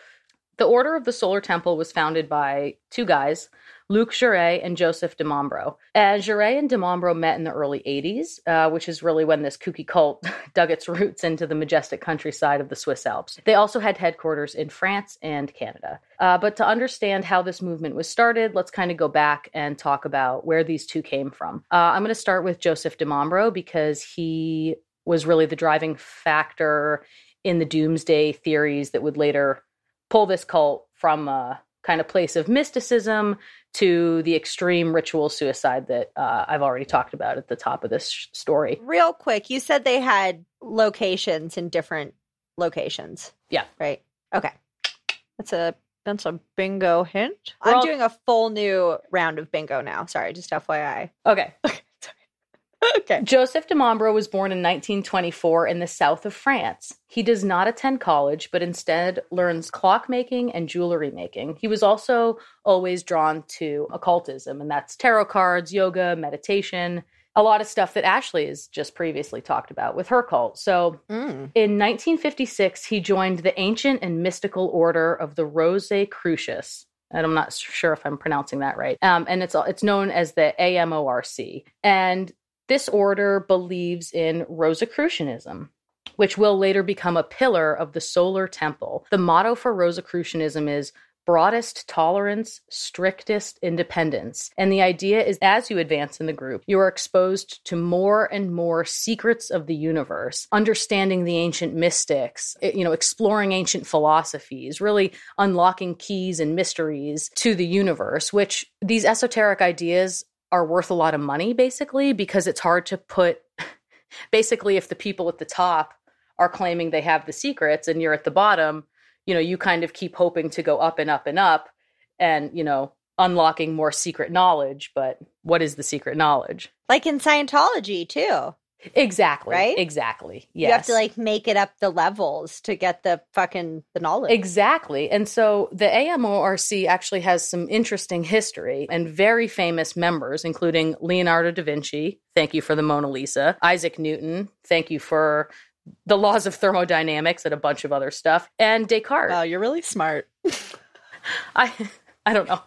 Speaker 2: the Order of the Solar Temple was founded by two guys, Luc Jouret and Joseph de Mombro. And Jouret and de Mombro met in the early 80s, which is really when this kooky cult dug its roots into the majestic countryside of the Swiss Alps. They also had headquarters in France and Canada. But to understand how this movement was started, let's kind of go back and talk about where these two came from. I'm going to start with Joseph de Mombro because he was really the driving factor in the doomsday theories that would later pull this cult from a kind of place of mysticism to the extreme ritual suicide that I've already talked about at the top of this story.
Speaker 1: Real quick, you said they had locations in different locations.
Speaker 2: Yeah.
Speaker 1: Right? Okay. That's a bingo hint. I'm doing a full new round of bingo now. Sorry, just FYI.
Speaker 2: Okay.
Speaker 1: Okay.
Speaker 2: Joseph de Mombro was born in 1924 in the south of France. He does not attend college, but instead learns clockmaking and jewelry making. He was also always drawn to occultism, and that's tarot cards, yoga, meditation, a lot of stuff that Ashley has just previously talked about with her cult. So in 1956, he joined the ancient and mystical order of the Rosicrucians. And I'm not sure if I'm pronouncing that right. And it's known as the AMORC. And this order believes in Rosicrucianism, which will later become a pillar of the Solar Temple. The motto for Rosicrucianism is broadest tolerance, strictest independence. And the idea is as you advance in the group, you are exposed to more and more secrets of the universe, understanding the ancient mystics, exploring ancient philosophies, really unlocking keys and mysteries to the universe, which these esoteric ideas are worth a lot of money, basically, because it's hard to put, basically, if the people at the top are claiming they have the secrets and you're at the bottom, you kind of keep hoping to go up and up and up and, unlocking more secret knowledge. But what is the secret knowledge?
Speaker 1: Like in Scientology, too.
Speaker 2: Exactly.
Speaker 1: Right?
Speaker 2: Exactly. Yes.
Speaker 1: You have to make it up the levels to get the knowledge.
Speaker 2: Exactly. And so the AMORC actually has some interesting history and very famous members, including Leonardo da Vinci. Thank you for the Mona Lisa. Isaac Newton. Thank you for the laws of thermodynamics and a bunch of other stuff. And Descartes.
Speaker 1: Wow, you're really smart.
Speaker 2: I don't know.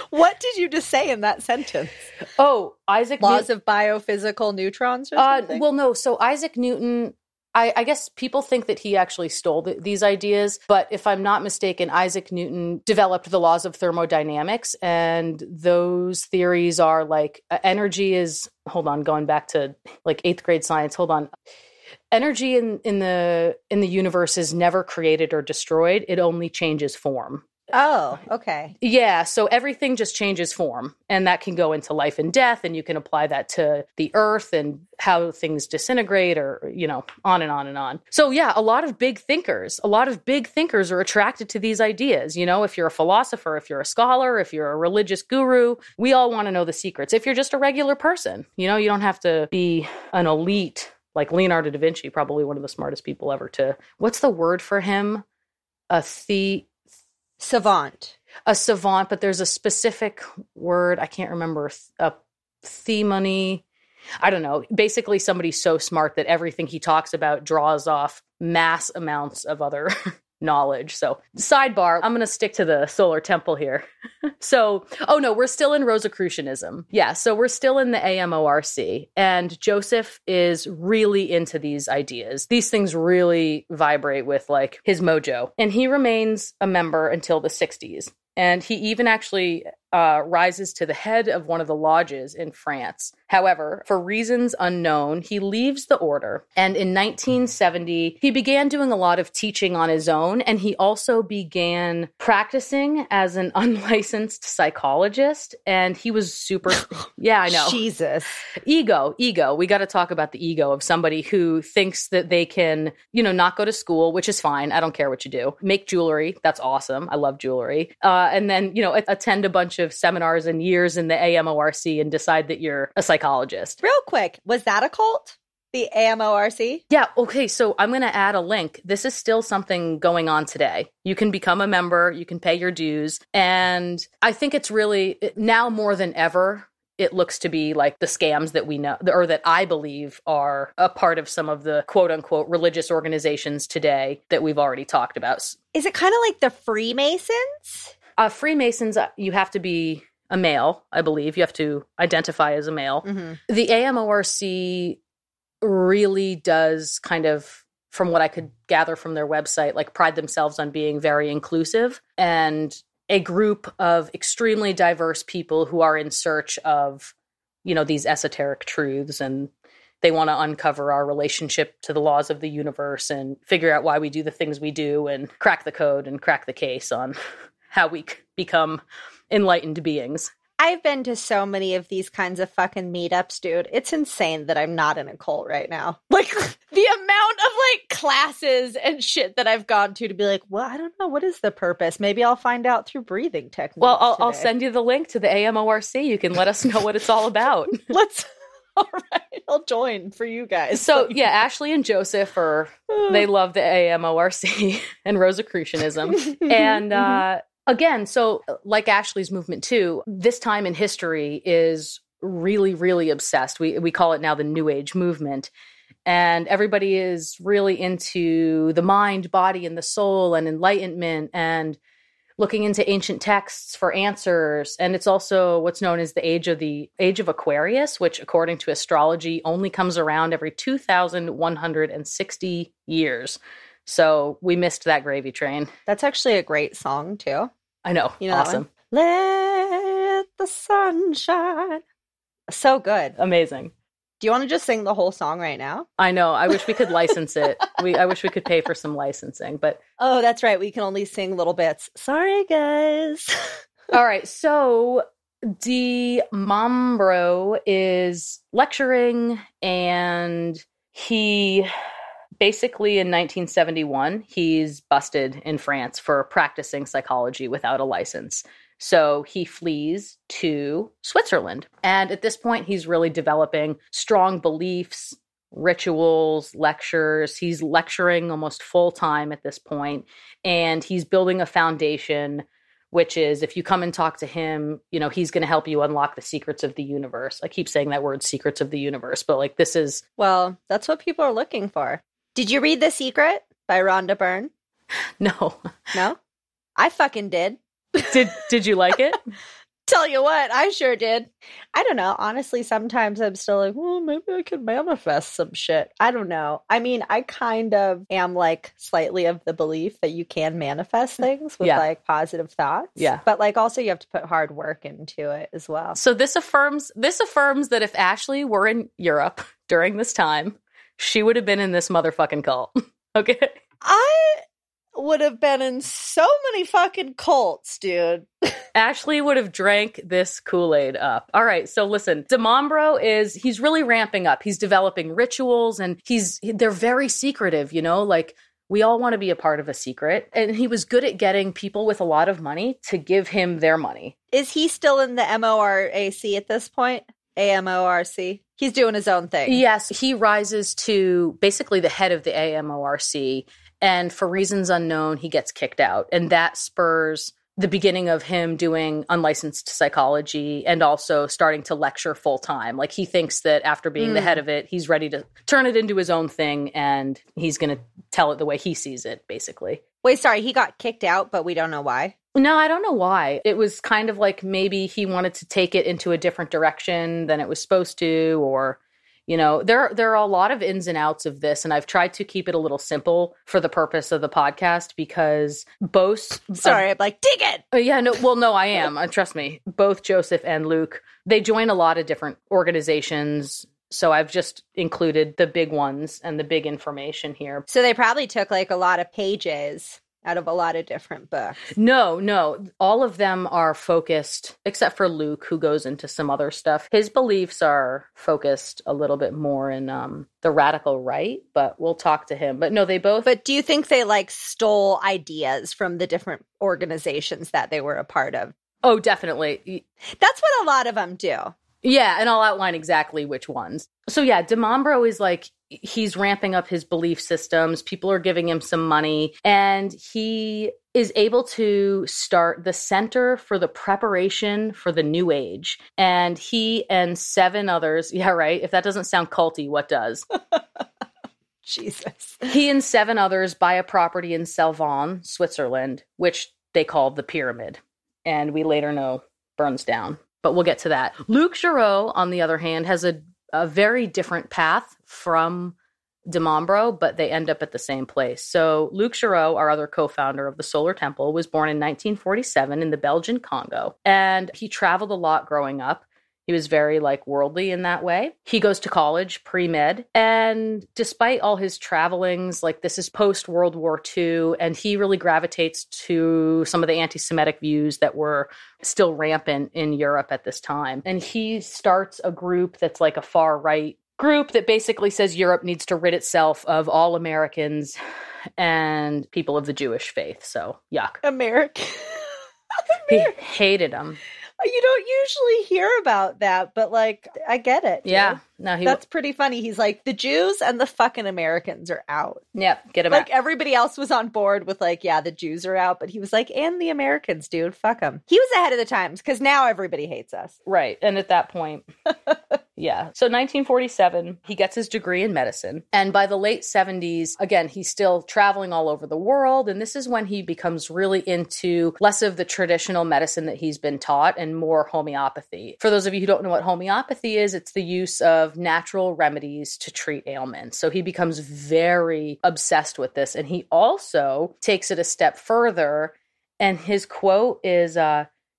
Speaker 1: What did you just say in that sentence?
Speaker 2: Oh, Isaac
Speaker 1: Laws of biophysical neutrons or something?
Speaker 2: Well, no. So Isaac Newton I guess people think that he actually stole these ideas, but if I'm not mistaken, Isaac Newton developed the laws of thermodynamics, and those theories are like energy is, going back to like 8th grade science, energy in the universe is never created or destroyed. It only changes form.
Speaker 1: Oh, okay.
Speaker 2: Yeah, so everything just changes form, and that can go into life and death, and you can apply that to the earth and how things disintegrate, or, on and on and on. So yeah, a lot of big thinkers are attracted to these ideas. If you're a philosopher, if you're a scholar, if you're a religious guru, we all want to know the secrets. If you're just a regular person, you don't have to be an elite, like Leonardo da Vinci, probably one of the smartest people ever what's the word for him?
Speaker 1: Savant.
Speaker 2: A savant, but there's a specific word. I can't remember. A themony. I don't know. Basically, somebody so smart that everything he talks about draws off mass amounts of other knowledge. So, sidebar, I'm going to stick to the solar temple here. So, we're still in Rosicrucianism. Yeah, so we're still in the AMORC. And Joseph is really into these ideas. These things really vibrate with like his mojo. And he remains a member until the 60s. And he even actually rises to the head of one of the lodges in France. However, for reasons unknown, he leaves the order. And in 1970, he began doing a lot of teaching on his own. And he also began practicing as an unlicensed psychologist. And he was super, yeah, I know.
Speaker 1: Jesus.
Speaker 2: Ego. We got to talk about the ego of somebody who thinks that they can, not go to school, which is fine. I don't care what you do. Make jewelry. That's awesome. I love jewelry. And then, attend a bunch of seminars and years in the AMORC and decide that you're a psychologist.
Speaker 1: Real quick, was that a cult? The AMORC?
Speaker 2: Yeah, okay, so I'm going to add a link. This is still something going on today. You can become a member, you can pay your dues, and I think it's really, now more than ever, it looks to be like the scams that we know, or that I believe are a part of some of the quote-unquote religious organizations today that we've already talked about.
Speaker 1: Is it kind of like the Freemasons?
Speaker 2: Freemasons, you have to be a male, I believe. You have to identify as a male. Mm-hmm. The AMORC really does kind of, from what I could gather from their website, like pride themselves on being very inclusive and a group of extremely diverse people who are in search of, these esoteric truths, and they want to uncover our relationship to the laws of the universe and figure out why we do the things we do and crack the code and crack the case on how we become enlightened beings.
Speaker 1: I've been to so many of these kinds of fucking meetups, dude. It's insane that I'm not in a cult right now. Like, the amount of, like, classes and shit that I've gone to be like, well, I don't know. What is the purpose? Maybe I'll find out through breathing techniques.
Speaker 2: Well, I'll send you the link to the AMORC. You can let us know what it's all about.
Speaker 1: All right, I'll join for you guys.
Speaker 2: So, yeah, Ashley and Joseph they love the AMORC and Rosicrucianism. And, again, so like Ashley's movement too, this time in history is really, really obsessed. We call it now the New Age movement. And everybody is really into the mind, body, and the soul and enlightenment and looking into ancient texts for answers. And it's also what's known as the age of Aquarius, which according to astrology only comes around every 2,160 years. So we missed that gravy train.
Speaker 1: That's actually a great song, too.
Speaker 2: I know. Awesome.
Speaker 1: Let the sun shine. So good.
Speaker 2: Amazing.
Speaker 1: Do you want to just sing the whole song right now?
Speaker 2: I know. I wish we could license it. I wish we could pay for some licensing, but...
Speaker 1: Oh, that's right. We can only sing little bits. Sorry, guys.
Speaker 2: All right. So Di Mambro is lecturing, and he... Basically, in 1971, he's busted in France for practicing psychology without a license. So he flees to Switzerland. And at this point, he's really developing strong beliefs, rituals, lectures. He's lecturing almost full time at this point. And he's building a foundation, which is if you come and talk to him, he's going to help you unlock the secrets of the universe. I keep saying that word, secrets of the universe, but like this is...
Speaker 1: Well, that's what people are looking for. Did you read The Secret by Rhonda Byrne?
Speaker 2: No.
Speaker 1: No? I fucking did.
Speaker 2: Did you like it?
Speaker 1: Tell you what, I sure did. I don't know. Honestly, sometimes I'm still like, well, maybe I could manifest some shit. I don't know. I mean, I kind of am like slightly of the belief that you can manifest things with like positive thoughts.
Speaker 2: Yeah.
Speaker 1: But like also you have to put hard work into it as well.
Speaker 2: So this affirms that if Ashley were in Europe during this time, she would have been in this motherfucking cult. Okay?
Speaker 1: I would have been in so many fucking cults, dude.
Speaker 2: Ashley would have drank this Kool-Aid up. All right, so listen, Dimambro he's really ramping up. He's developing rituals and they're very secretive, you know, like we all want to be a part of a secret. And he was good at getting people with a lot of money to give him their money.
Speaker 1: Is he still in the MORAC at this point? AMORC? He's doing his own thing.
Speaker 2: Yes, he rises to basically the head of the AMORC. And for reasons unknown, he gets kicked out. And that spurs the beginning of him doing unlicensed psychology and also starting to lecture full time. Like he thinks that after being the head of it, he's ready to turn it into his own thing and he's going to tell it the way he sees it, basically.
Speaker 1: Wait, sorry, he got kicked out, but we don't know why?
Speaker 2: No, I don't know why. It was kind of like maybe he wanted to take it into a different direction than it was supposed to, or... You know, there are a lot of ins and outs of this, and I've tried to keep it a little simple for the purpose of the podcast because both...
Speaker 1: Sorry, I'm like, dig it!
Speaker 2: No, I am. Trust me. Both Joseph and Luke, they join a lot of different organizations, so I've just included the big ones and the big information here.
Speaker 1: So they probably took like a lot of pages out of a lot of different books.
Speaker 2: No. All of them are focused, except for Luke, who goes into some other stuff. His beliefs are focused a little bit more in the radical right, but we'll talk to him. But no, they both...
Speaker 1: But do you think they like stole ideas from the different organizations that they were a part of?
Speaker 2: Oh, definitely.
Speaker 1: That's what a lot of them do.
Speaker 2: Yeah, and I'll outline exactly which ones. So yeah, Dimambro is like... He's ramping up his belief systems. People are giving him some money. And he is able to start the Center for the Preparation for the New Age. And he and 7 others, yeah, right? If that doesn't sound culty, what does?
Speaker 1: Jesus.
Speaker 2: He and 7 others buy a property in Salvan, Switzerland, which they call the Pyramid. And we later know burns down. But we'll get to that. Luc Giraud, on the other hand, has a very different path from Dimambro, but they end up at the same place. So Luc Giraud, our other co-founder of the Solar Temple, was born in 1947 in the Belgian Congo. And he traveled a lot growing up. He was very worldly in that way. He goes to college, pre-med. And despite all his travelings, this is post-World War II, and he really gravitates to some of the anti-Semitic views that were still rampant in Europe at this time. And he starts a group that's a far-right group that basically says Europe needs to rid itself of all Americans and people of the Jewish faith. So, yuck.
Speaker 1: American.
Speaker 2: He hated them.
Speaker 1: You don't usually hear about that, but I get it.
Speaker 2: Yeah. No,
Speaker 1: that's pretty funny. He's like, the Jews and the fucking Americans are out.
Speaker 2: Yep, get him out.
Speaker 1: Everybody else was on board with the Jews are out, but he was like, and the Americans, dude, fuck them. He was ahead of the times because now everybody hates us.
Speaker 2: Right. And at that point, yeah. So 1947, he gets his degree in medicine. And by the late 70s, again, he's still traveling all over the world. And this is when he becomes really into less of the traditional medicine that he's been taught and more homeopathy. For those of you who don't know what homeopathy is, it's the use of natural remedies to treat ailments. So he becomes very obsessed with this. And he also takes it a step further. And his quote is,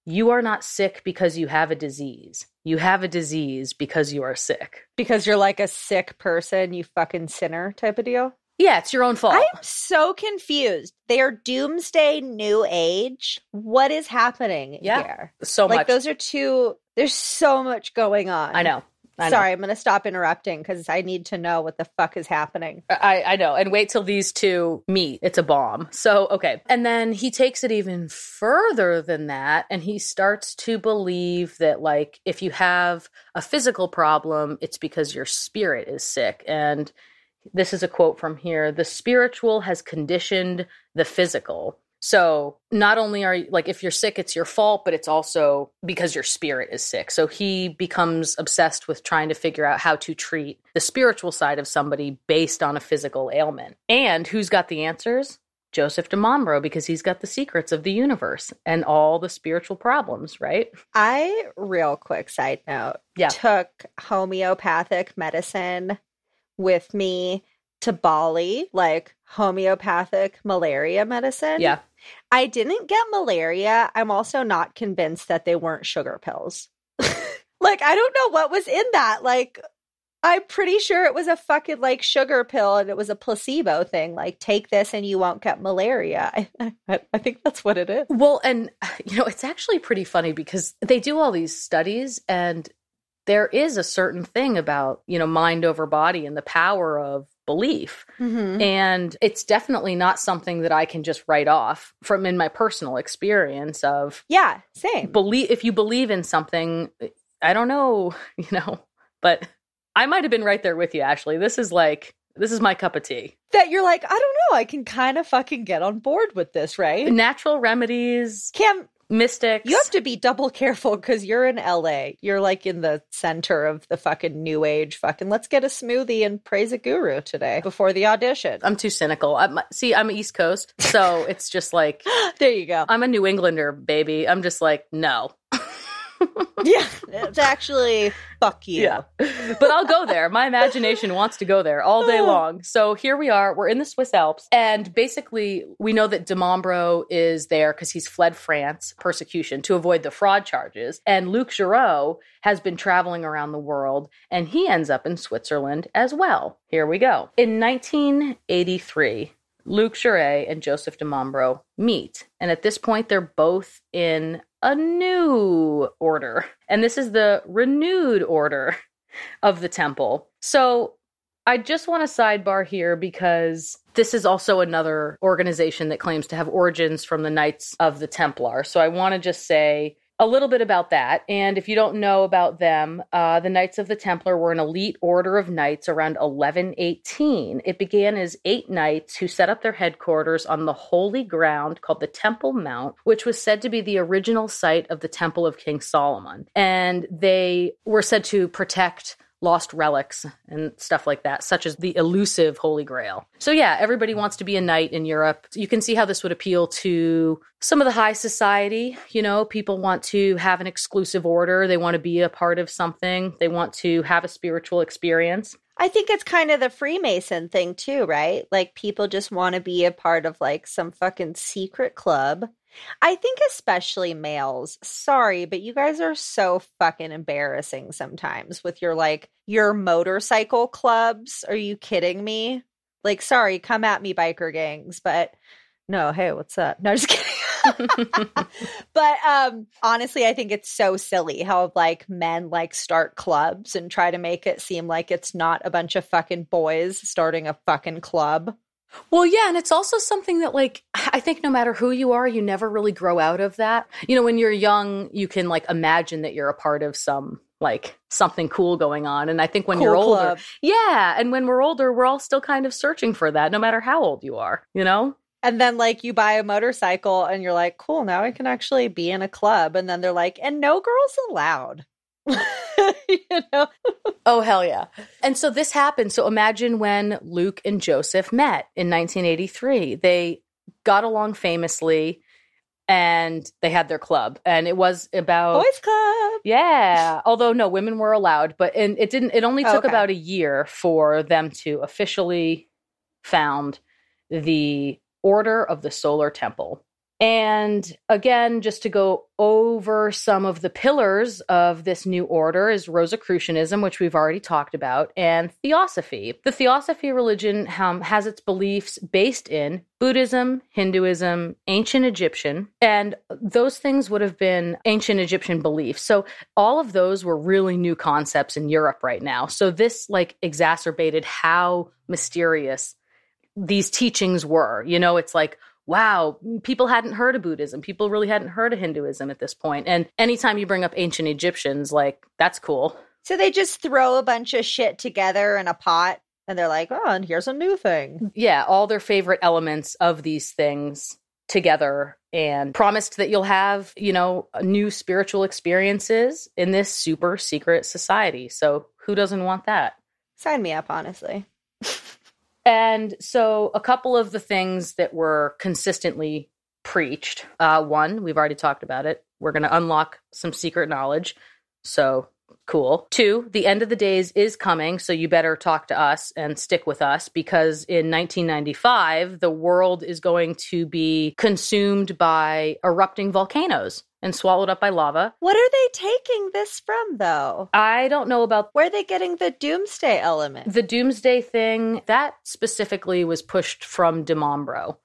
Speaker 2: "You are not sick because you have a disease. You have a disease because you are sick."
Speaker 1: Because you're a sick person, you fucking sinner type of deal?
Speaker 2: Yeah, it's your own fault.
Speaker 1: I'm so confused. They are Doomsday New Age. What is happening here?
Speaker 2: So much.
Speaker 1: Those are two, there's so much going on.
Speaker 2: I know.
Speaker 1: Sorry, I'm going to stop interrupting because I need to know what the fuck is happening.
Speaker 2: I know. And wait till these two meet. It's a bomb. So, okay. And then he takes it even further than that. And he starts to believe that, if you have a physical problem, it's because your spirit is sick. And this is a quote from here. "The spiritual has conditioned the physical." So not only are you, if you're sick, it's your fault, but it's also because your spirit is sick. So he becomes obsessed with trying to figure out how to treat the spiritual side of somebody based on a physical ailment. And who's got the answers? Joseph DeMombro because he's got the secrets of the universe and all the spiritual problems, right?
Speaker 1: I, real quick side note, took homeopathic medicine with me to Bali, like homeopathic malaria medicine.
Speaker 2: Yeah.
Speaker 1: I didn't get malaria. I'm also not convinced that they weren't sugar pills. Like, I don't know what was in that. Like, I'm pretty sure it was a fucking like sugar pill and it was a placebo thing. Like, take this and you won't get malaria. I think that's what it is.
Speaker 2: Well, and it's actually pretty funny because they do all these studies and there is a certain thing about, mind over body and the power of belief. Mm-hmm. And it's definitely not something that I can just write off from in my personal experience of.
Speaker 1: Yeah, same.
Speaker 2: If you believe in something, I don't know, but I might have been right there with you, Ashley. This is my cup of tea.
Speaker 1: That you're like, I don't know, I can kind of fucking get on board with this, right?
Speaker 2: Natural remedies. Mystics.
Speaker 1: You have to be double careful because you're in LA. You're like in the center of the fucking new age fucking let's get a smoothie and praise a guru today before the audition.
Speaker 2: I'm too cynical. I'm East Coast, so it's just like...
Speaker 1: There you go.
Speaker 2: I'm a New Englander, baby. I'm just like, no.
Speaker 1: Yeah, it's actually fuck you.
Speaker 2: Yeah. But I'll go there. My imagination wants to go there all day long. So here we are. We're in the Swiss Alps. And basically, we know that DeMombro is there because he's fled France persecution to avoid the fraud charges. And Luc Giraud has been traveling around the world, and he ends up in Switzerland as well. Here we go. In 1983, Luc Giraud and Joseph DeMombro meet. And at this point, they're both in a new order. And this is the renewed order of the temple. So I just want to sidebar here because this is also another organization that claims to have origins from the Knights of the Templar. So I want to just say a little bit about that. And if you don't know about them, the Knights of the Templar were an elite order of knights around 1118. It began as 8 knights who set up their headquarters on the holy ground called the Temple Mount, which was said to be the original site of the Temple of King Solomon. And they were said to protect lost relics and stuff like that, such as the elusive Holy Grail. So yeah, everybody wants to be a knight in Europe. You can see how this would appeal to some of the high society. People want to have an exclusive order. They want to be a part of something. They want to have a spiritual experience.
Speaker 1: I think it's kind of the Freemason thing too, right? Like people just want to be a part of like some fucking secret club. I think especially males, sorry, but you guys are so fucking embarrassing sometimes with your motorcycle clubs. Are you kidding me? Like, sorry, come at me, biker gangs, but no, hey, what's up? No, just kidding. But honestly, I think it's so silly how like men like start clubs and try to make it seem like it's not a bunch of fucking boys starting a fucking club.
Speaker 2: Well, yeah, and it's also something that, like, I think no matter who you are, you never really grow out of that. When you're young, you can, like, imagine that you're a part of some, like, something cool going on. And I think when you're older,
Speaker 1: club.
Speaker 2: Yeah, and when we're older, we're all still kind of searching for that, no matter how old you are,
Speaker 1: And then, like, you buy a motorcycle and you're like, cool, now I can actually be in a club. And then they're like, and no girls allowed.
Speaker 2: Oh, hell yeah. And so this happened. So imagine when Luke and Joseph met in 1983. They got along famously and they had their club. And it was about...
Speaker 1: Boys Club!
Speaker 2: Yeah. Although, no, women were allowed. But it only took about a year for them to officially found the Order of the Solar Temple. And again, just to go over some of the pillars of this new order is Rosicrucianism, which we've already talked about, and Theosophy. The Theosophy religion has its beliefs based in Buddhism, Hinduism, ancient Egyptian, and those things would have been ancient Egyptian beliefs. So all of those were really new concepts in Europe right now. So this like exacerbated how mysterious these teachings were. It's like, wow, people hadn't heard of Buddhism. People really hadn't heard of Hinduism at this point. And anytime you bring up ancient Egyptians, like, that's cool.
Speaker 1: So they just throw a bunch of shit together in a pot and they're like, oh, and here's a new thing.
Speaker 2: Yeah, all their favorite elements of these things together and promised that you'll have, new spiritual experiences in this super secret society. So who doesn't want that?
Speaker 1: Sign me up, honestly.
Speaker 2: And so a couple of the things that were consistently preached. One, we've already talked about it. We're going to unlock some secret knowledge. So cool. 2, the end of the days is coming, so you better talk to us and stick with us, because in 1995, the world is going to be consumed by erupting volcanoes and swallowed up by lava.
Speaker 1: What are they taking this from, though?
Speaker 2: I don't know about...
Speaker 1: Where are they getting the doomsday element?
Speaker 2: The doomsday thing, that specifically was pushed from DeMombro.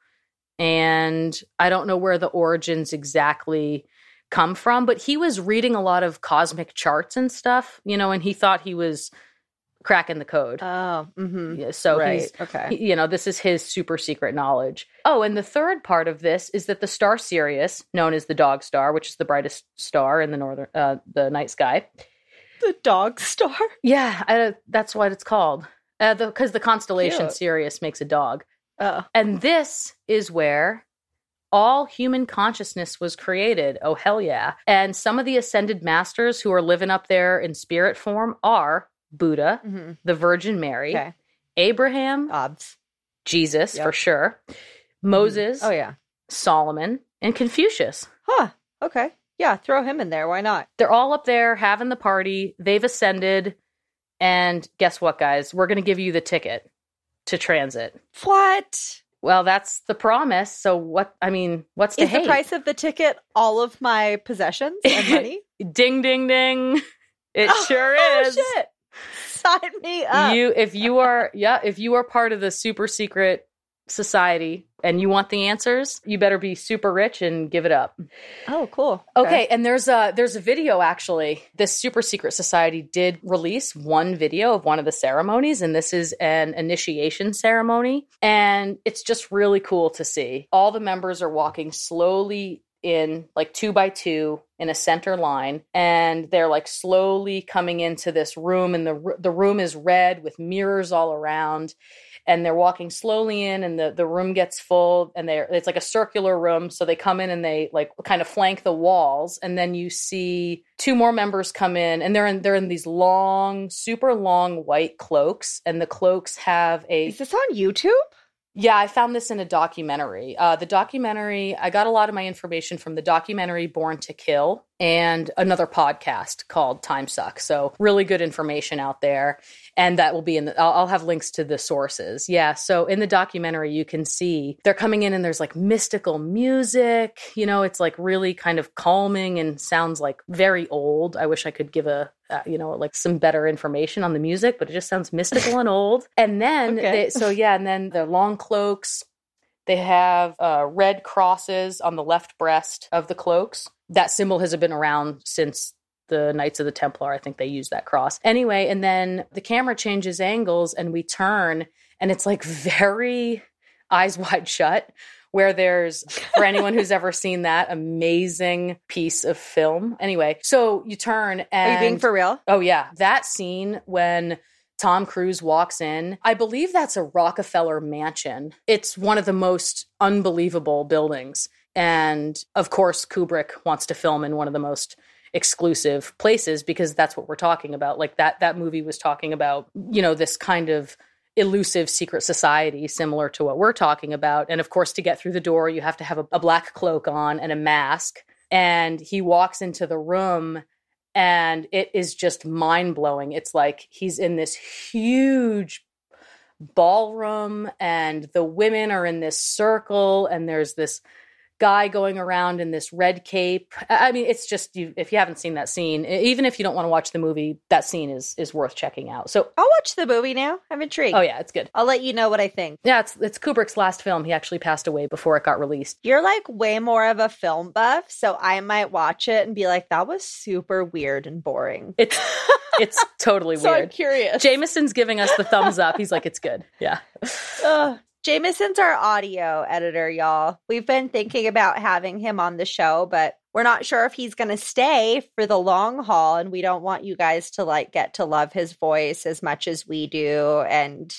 Speaker 2: And I don't know where the origins exactly come from, but he was reading a lot of cosmic charts and stuff, and he thought he was cracking the code.
Speaker 1: Oh,
Speaker 2: yeah, so
Speaker 1: right.
Speaker 2: he's,
Speaker 1: okay.
Speaker 2: This is his super secret knowledge. Oh, and the third part of this is that the star Sirius, known as the dog star, which is the brightest star in the night sky.
Speaker 1: The dog star?
Speaker 2: Yeah, that's what it's called. Because the constellation
Speaker 1: Cute.
Speaker 2: Sirius makes a dog.
Speaker 1: Oh.
Speaker 2: And this is where all human consciousness was created. Oh, hell yeah. And some of the ascended masters who are living up there in spirit form are Buddha, the Virgin Mary, Abraham, Jesus, for sure, Moses,
Speaker 1: oh yeah,
Speaker 2: Solomon, and Confucius.
Speaker 1: Huh, okay. Yeah, throw him in there. Why not?
Speaker 2: They're all up there having the party. They've ascended. And guess what, guys? We're going to give you the ticket to transit.
Speaker 1: What?
Speaker 2: Well, that's the promise. So what's the hate?
Speaker 1: Is the price of the ticket all of my possessions and money?
Speaker 2: Ding, ding, ding. It sure is.
Speaker 1: Oh, shit. Sign me up.
Speaker 2: If you are part of the super secret society and you want the answers, you better be super rich and give it up.
Speaker 1: Oh, cool.
Speaker 2: Okay, and there's a video, actually. This super secret society did release one video of one of the ceremonies, and this is an initiation ceremony, and it's just really cool to see. All the members are walking slowly in, like 2 by 2 in a center line, and they're like slowly coming into this room, and the room is red with mirrors all around. And they're walking slowly in, and the room gets full, and it's like a circular room. So they come in and they like kind of flank the walls, and then you see 2 more members come in, and they're in these long, super long white cloaks, and the cloaks have
Speaker 1: Is this on YouTube?
Speaker 2: Yeah, I found this in a documentary. The documentary, I got a lot of my information from the documentary Born to Kill and another podcast called Time Suck. So really good information out there. And that will be I'll have links to the sources. Yeah, so in the documentary, you can see they're coming in and there's like mystical music. It's like really kind of calming and sounds like very old. I wish I could give like some better information on the music, but it just sounds mystical and old. And then, and then the long cloaks, they have red crosses on the left breast of the cloaks. That symbol has been around since the Knights of the Templar. I think they use that cross. Anyway, and then the camera changes angles and we turn, and it's like very Eyes Wide Shut, where there's, for anyone who's ever seen that amazing piece of film. Anyway, so you turn and...
Speaker 1: Are you being for real?
Speaker 2: Oh, yeah. That scene when Tom Cruise walks in, I believe that's a Rockefeller mansion. It's one of the most unbelievable buildings. And of course, Kubrick wants to film in one of the most exclusive places because that's what we're talking about. Like that movie was talking about, this kind of elusive secret society similar to what we're talking about. And of course, to get through the door, you have to have a black cloak on and a mask. And he walks into the room and it is just mind-blowing. It's like he's in this huge ballroom and the women are in this circle and there's this guy going around in this red cape. I mean, it's just, if you haven't seen that scene, even if you don't want to watch the movie, that scene is worth checking out. So
Speaker 1: I'll watch the movie now. I'm intrigued.
Speaker 2: Oh yeah, it's good.
Speaker 1: I'll let you know what I think.
Speaker 2: Yeah, it's Kubrick's last film. He actually passed away before it got released.
Speaker 1: You're like way more of a film buff, so I might watch it and be like, that was super weird and boring.
Speaker 2: It's totally
Speaker 1: So
Speaker 2: weird.
Speaker 1: I'm curious.
Speaker 2: Jameson's giving us the thumbs up. He's like, it's good. Yeah.
Speaker 1: Jameson's our audio editor, y'all. We've been thinking about having him on the show, but we're not sure if he's going to stay for the long haul, and we don't want you guys to get to love his voice as much as we do and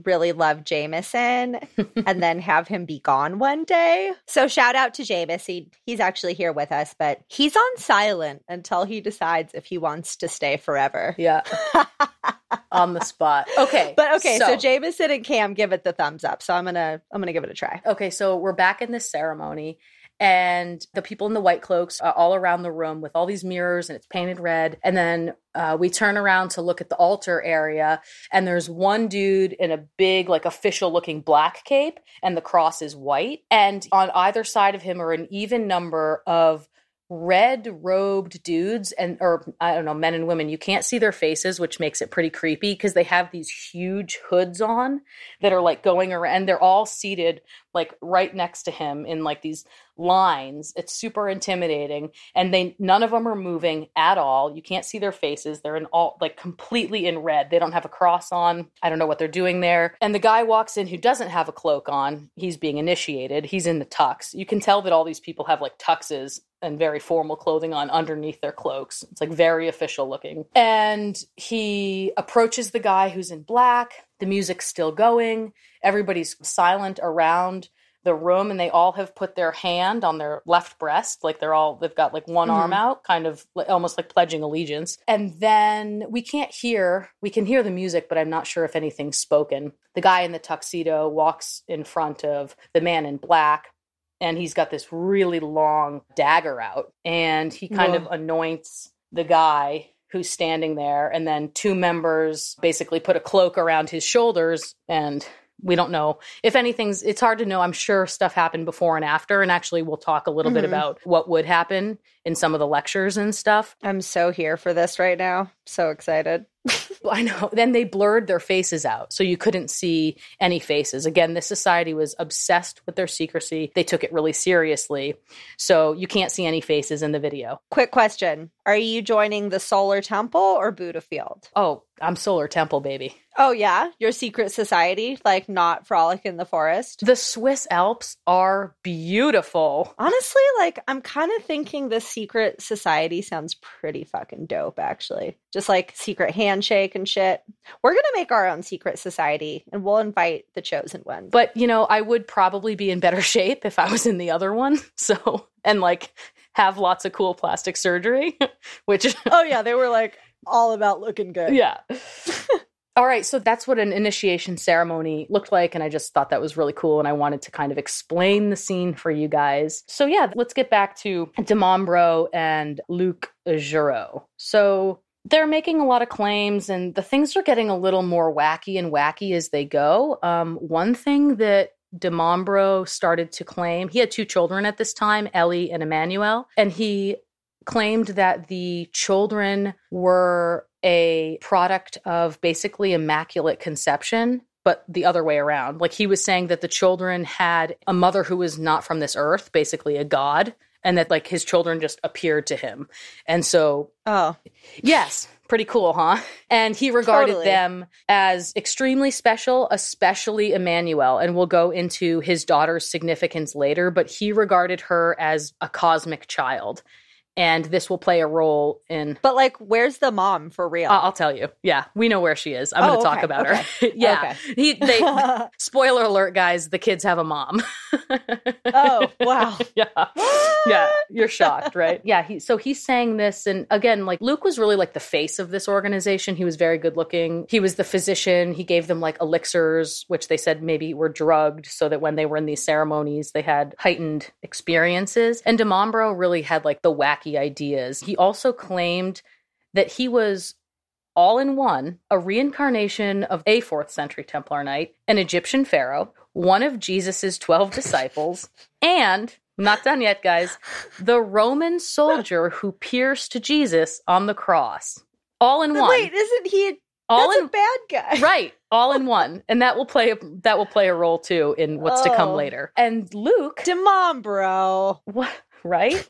Speaker 1: really love Jameson and then have him be gone one day. So shout out to Jameson. He's actually here with us, but he's on silent until he decides if he wants to stay forever.
Speaker 2: Yeah. on the spot. Okay.
Speaker 1: But so Jameson and Cam give it the thumbs up. So I'm gonna give it a try.
Speaker 2: Okay, so we're back in this ceremony. And the people in the white cloaks are all around the room with all these mirrors and it's painted red. And then we turn around to look at the altar area and there's one dude in a big, like official looking black cape and the cross is white. And on either side of him are an even number of red-robed dudes or I don't know, men and women. You can't see their faces, which makes it pretty creepy because they have these huge hoods on that are like going around and they're all seated like right next to him in like these lines. It's super intimidating. And none of them are moving at all. You can't see their faces. They're in all like completely in red. They don't have a cross on. I don't know what they're doing there. And the guy walks in who doesn't have a cloak on. He's being initiated. He's in the tux. You can tell that all these people have like tuxes and very formal clothing on underneath their cloaks. It's like very official looking. And he approaches the guy who's in black. The music's still going. Everybody's silent around the room and they all have put their hand on their left breast. Like they've got like one arm out, kind of almost like pledging allegiance. And then we can hear the music, but I'm not sure if anything's spoken. The guy in the tuxedo walks in front of the man in black. And he's got this really long dagger out. And he kind of anoints the guy who's standing there. And then two members basically put a cloak around his shoulders. And we don't know if it's hard to know. I'm sure stuff happened before and after. And actually, we'll talk a little bit about what would happen in some of the lectures and stuff.
Speaker 1: I'm so here for this right now. So excited.
Speaker 2: I know. Then they blurred their faces out, so you couldn't see any faces. Again, this society was obsessed with their secrecy. They took it really seriously, so you can't see any faces in the video.
Speaker 1: Quick question. Are you joining the Solar Temple or Buddha Field?
Speaker 2: Oh, I'm Solar Temple, baby.
Speaker 1: Oh, yeah? Your secret society? Like, not Frolic in the Forest?
Speaker 2: The Swiss Alps are beautiful.
Speaker 1: Honestly, like, I'm kind of thinking the secret society sounds pretty fucking dope, actually. Just, like, secret handshake and shit. We're going to make our own secret society, and we'll invite the chosen ones.
Speaker 2: But, I would probably be in better shape if I was in the other one, so... And, like, have lots of cool plastic surgery, which...
Speaker 1: Oh, yeah, they were, like, all about looking good.
Speaker 2: Yeah. All right, so that's what an initiation ceremony looked like, and I just thought that was really cool, and I wanted to kind of explain the scene for you guys. So yeah, let's get back to Dimambro and Luc Giraud. So they're making a lot of claims, and the things are getting a little more wacky and wacky as they go. One thing that Dimambro started to claim, he had 2 children at this time, Ellie and Emmanuel, and he claimed that the children were a product of basically immaculate conception, but the other way around. Like he was saying that the children had a mother who was not from this earth, basically a god, and that like his children just appeared to him. And so, yes, pretty cool, huh? And he regarded them as extremely special, especially Emmanuel. And we'll go into his daughter's significance later, but he regarded her as a cosmic child. And this will play a role in...
Speaker 1: But, like, where's the mom for real?
Speaker 2: I'll tell you. Yeah, we know where she is. I'm going to talk about her. Yeah. Okay. Spoiler alert, guys, the kids have a mom.
Speaker 1: Oh, wow.
Speaker 2: Yeah. Yeah, you're shocked, right? Yeah, he's saying this, and again, like, Luke was really, like, the face of this organization. He was very good looking. He was the physician. He gave them, like, elixirs, which they said maybe were drugged, so that when they were in these ceremonies, they had heightened experiences. And Dimambro really had, like, the wacky ideas. He also claimed that he was all in one, a reincarnation of a 4th century Templar Knight, an Egyptian pharaoh, one of Jesus's 12 disciples, and, not done yet, guys, the Roman soldier who pierced Jesus on the cross. All in one.
Speaker 1: Wait, isn't he a bad guy?
Speaker 2: Right. All in one. And that will play a role too in what's to come later. And Luke
Speaker 1: Dimambro.
Speaker 2: What? Right?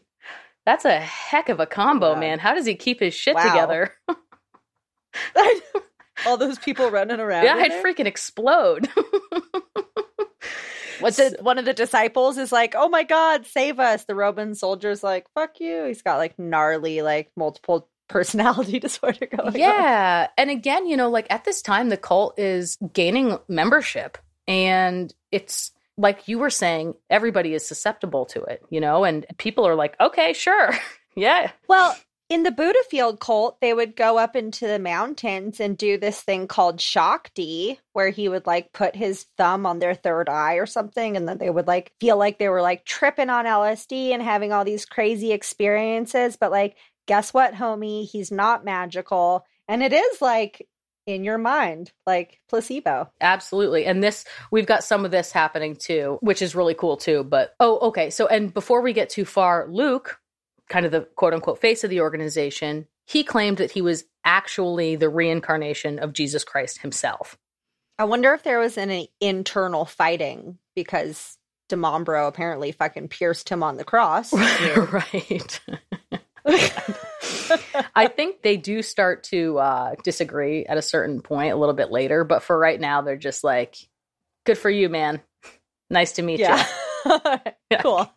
Speaker 2: That's a heck of a combo, man. How does he keep his shit together?
Speaker 1: All those people running around.
Speaker 2: Yeah, I'd freaking explode.
Speaker 1: One of the disciples is like, oh my God, save us. The Roman soldier's like, fuck you. He's got like gnarly, like multiple personality disorder going on.
Speaker 2: Yeah. And again, like at this time, the cult is gaining membership. And it's like you were saying, everybody is susceptible to it, and people are like, okay, sure. Yeah.
Speaker 1: Well, In the Buddhafield cult, they would go up into the mountains and do this thing called Shakti, where he would like put his thumb on their third eye or something. And then they would like feel like they were like tripping on LSD and having all these crazy experiences. But like, guess what, homie? He's not magical. And it is like in your mind, like placebo.
Speaker 2: Absolutely. And we've got some of this happening too, which is really cool too. But, okay. So, and before we get too far, Luke, kind of the quote unquote face of the organization, he claimed that he was actually the reincarnation of Jesus Christ himself.
Speaker 1: I wonder if there was any internal fighting because DeMombro apparently fucking pierced him on the cross.
Speaker 2: Right. I think they do start to disagree at a certain point a little bit later, but for right now, they're just like, good for you, man. Nice to meet you.
Speaker 1: Cool.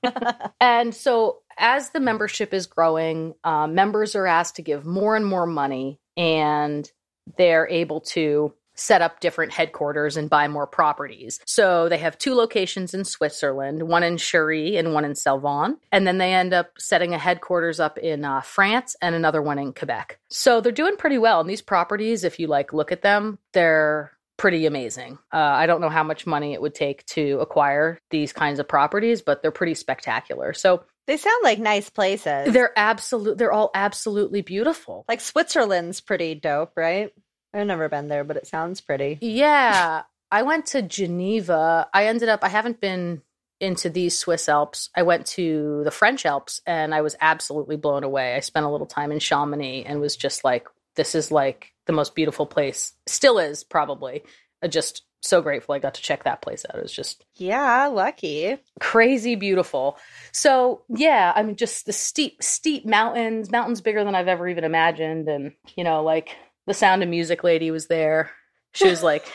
Speaker 2: And so as the membership is growing, members are asked to give more and more money, and they're able to set up different headquarters and buy more properties. So they have 2 locations in Switzerland, one in Chery and one in Salvan. And then they end up setting a headquarters up in France and another one in Quebec. So they're doing pretty well. And these properties, if you like look at them, they're pretty amazing. I don't know how much money it would take to acquire these kinds of properties, but they're pretty spectacular. So
Speaker 1: they sound like nice places.
Speaker 2: They're all absolutely beautiful.
Speaker 1: Like Switzerland's pretty dope, right? I've never been there, but it sounds pretty.
Speaker 2: Yeah. I went to Geneva. I haven't been into these Swiss Alps. I went to the French Alps and I was absolutely blown away. I spent a little time in Chamonix and was just like, this is like the most beautiful place. Still is, probably. Just so grateful I got to check that place out. It was just...
Speaker 1: Yeah, lucky.
Speaker 2: Crazy beautiful. So, yeah, I mean, just the steep mountains bigger than I've ever even imagined. And, like... The Sound of Music lady was there. She was like,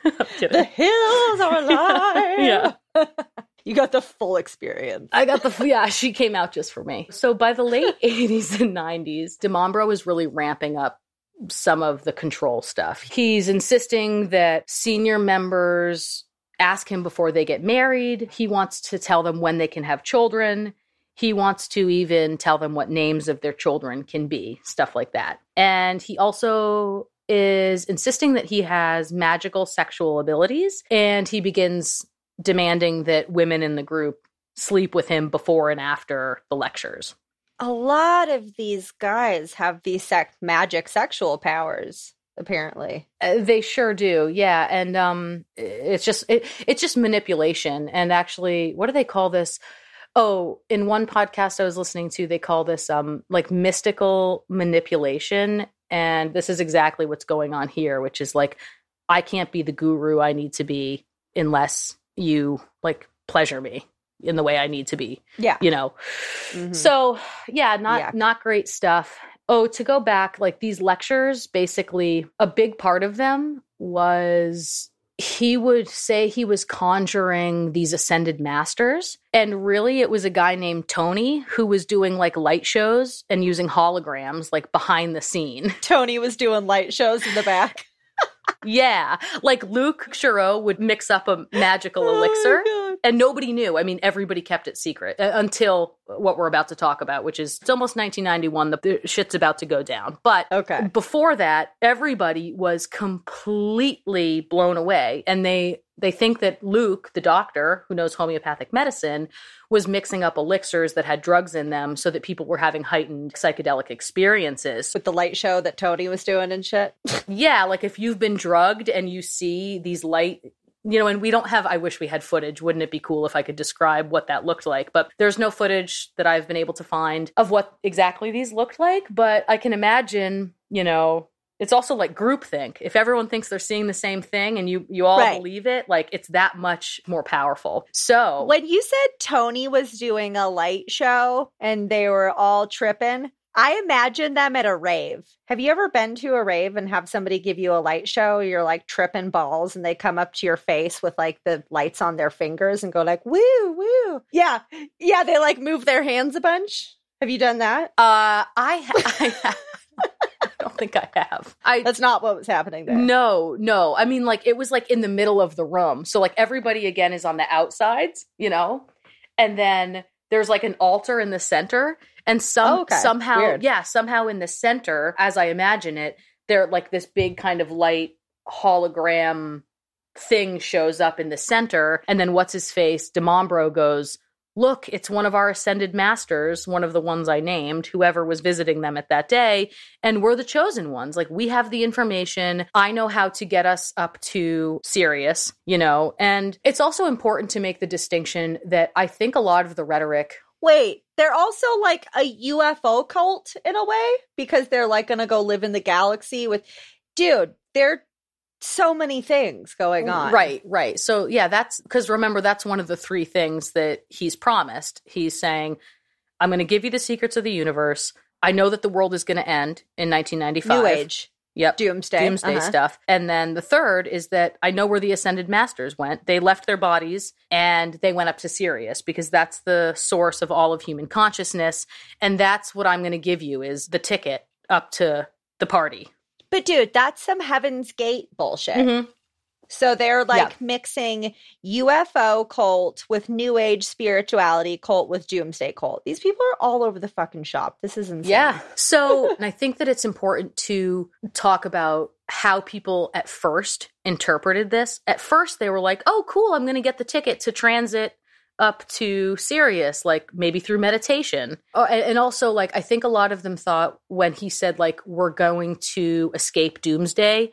Speaker 1: the hills are alive.
Speaker 2: Yeah.
Speaker 1: You got the full experience.
Speaker 2: I got she came out just for me. So by the late 80s and 90s, DeMombro was really ramping up some of the control stuff. He's insisting that senior members ask him before they get married. He wants to tell them when they can have children. He wants to even tell them what names of their children can be, stuff like that. And he also is insisting that he has magical sexual abilities, and he begins demanding that women in the group sleep with him before and after the lectures.
Speaker 1: A lot of these guys have these magic sexual powers, apparently.
Speaker 2: They sure do, yeah. And it's just manipulation. And actually, what do they call this? Oh, in one podcast I was listening to, they call this like mystical manipulation. And this is exactly what's going on here, which is like, I can't be the guru I need to be unless you like pleasure me in the way I need to be.
Speaker 1: Yeah.
Speaker 2: Mm-hmm. So yeah, not great stuff. Oh, to go back, like these lectures, basically a big part of them was he would say he was conjuring these ascended masters. And really, it was a guy named Tony who was doing like light shows and using holograms like behind the scene.
Speaker 1: Tony was doing light shows in the back.
Speaker 2: Yeah. Like Luke Chiro would mix up a magical elixir and nobody knew. I mean, everybody kept it secret until what we're about to talk about, which is it's almost 1991. The shit's about to go down. But before that, everybody was completely blown away. And they think that Luke, the doctor who knows homeopathic medicine, was mixing up elixirs that had drugs in them so that people were having heightened psychedelic experiences.
Speaker 1: With the light show that Tony was doing and shit?
Speaker 2: Yeah, like if you've been drugged and you see these light, and we don't have, I wish we had footage. Wouldn't it be cool if I could describe what that looked like? But there's no footage that I've been able to find of what exactly these looked like. But I can imagine, it's also like groupthink. If everyone thinks they're seeing the same thing and you all believe it, like it's that much more powerful. So
Speaker 1: when you said Tony was doing a light show and they were all tripping, I imagine them at a rave. Have you ever been to a rave and have somebody give you a light show? You're like tripping balls and they come up to your face with like the lights on their fingers and go like, woo, woo. Yeah. Yeah. They like move their hands a bunch. Have you done that?
Speaker 2: I have. I don't think I have.
Speaker 1: That's not what was happening there.
Speaker 2: No. I mean, like, it was like in the middle of the room. So like everybody again is on the outsides, and then there's like an altar in the center And somehow,
Speaker 1: weird.
Speaker 2: somehow in the center, as I imagine it, they're like this big kind of light hologram thing shows up in the center. And then what's his face? Demambro goes, look, it's one of our ascended masters, one of the ones I named, whoever was visiting them at that day. And we're the chosen ones. Like, we have the information. I know how to get us up to Sirius, you know. And it's also important to make the distinction that I think a lot of the rhetoric...
Speaker 1: Wait, they're also like a UFO cult in a way? Because they're like going to go live in the galaxy with... Dude, they're so many things going on.
Speaker 2: Right. So yeah, that's because remember, that's one of the three things that he's promised. He's saying, I'm going to give you the secrets of the universe. I know that the world is going to end in 1995.
Speaker 1: New Age.
Speaker 2: Yep.
Speaker 1: Doomsday
Speaker 2: stuff. And then the third is that I know where the Ascended Masters went. They left their bodies and they went up to Sirius because that's the source of all of human consciousness. And that's what I'm going to give you is the ticket up to the party.
Speaker 1: But dude, that's some Heaven's Gate bullshit.
Speaker 2: Mm-hmm.
Speaker 1: So they're like mixing UFO cult with New Age spirituality cult with Doomsday cult. These people are all over the fucking shop. This is insane.
Speaker 2: Yeah. So, and I think that it's important to talk about how people at first interpreted this. At first, they were like, oh, cool, I'm going to get the ticket to transit up to Sirius, like maybe through meditation. Oh, and also, like, I think a lot of them thought when he said, like, we're going to escape Doomsday,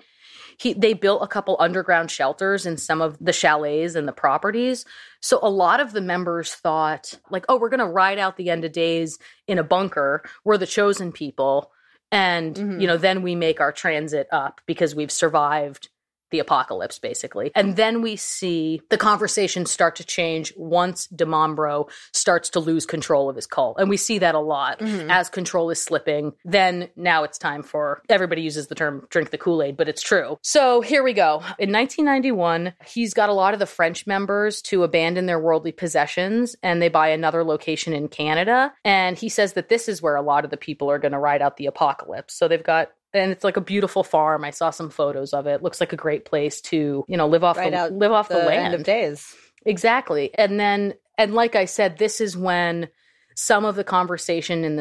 Speaker 2: they built a couple underground shelters in some of the chalets and the properties. So a lot of the members thought, like, oh, we're going to ride out the end of days in a bunker. We're the chosen people. And, you know, then we make our transit up because we've survived the apocalypse, basically. And then we see the conversation start to change once Demambro starts to lose control of his cult. And we see that a lot as control is slipping. Then now it's time for, everybody uses the term drink the Kool-Aid, but it's true. So here we go. In 1991, he's got a lot of the French members to abandon their worldly possessions and they buy another location in Canada. And he says that this is where a lot of the people are going to ride out the apocalypse. So they've got, and it's like a beautiful farm. I saw some photos of it. Looks like a great place to, you know, live off the land.
Speaker 1: End of days.
Speaker 2: Exactly. And then, and like I said, this is when some of the conversation in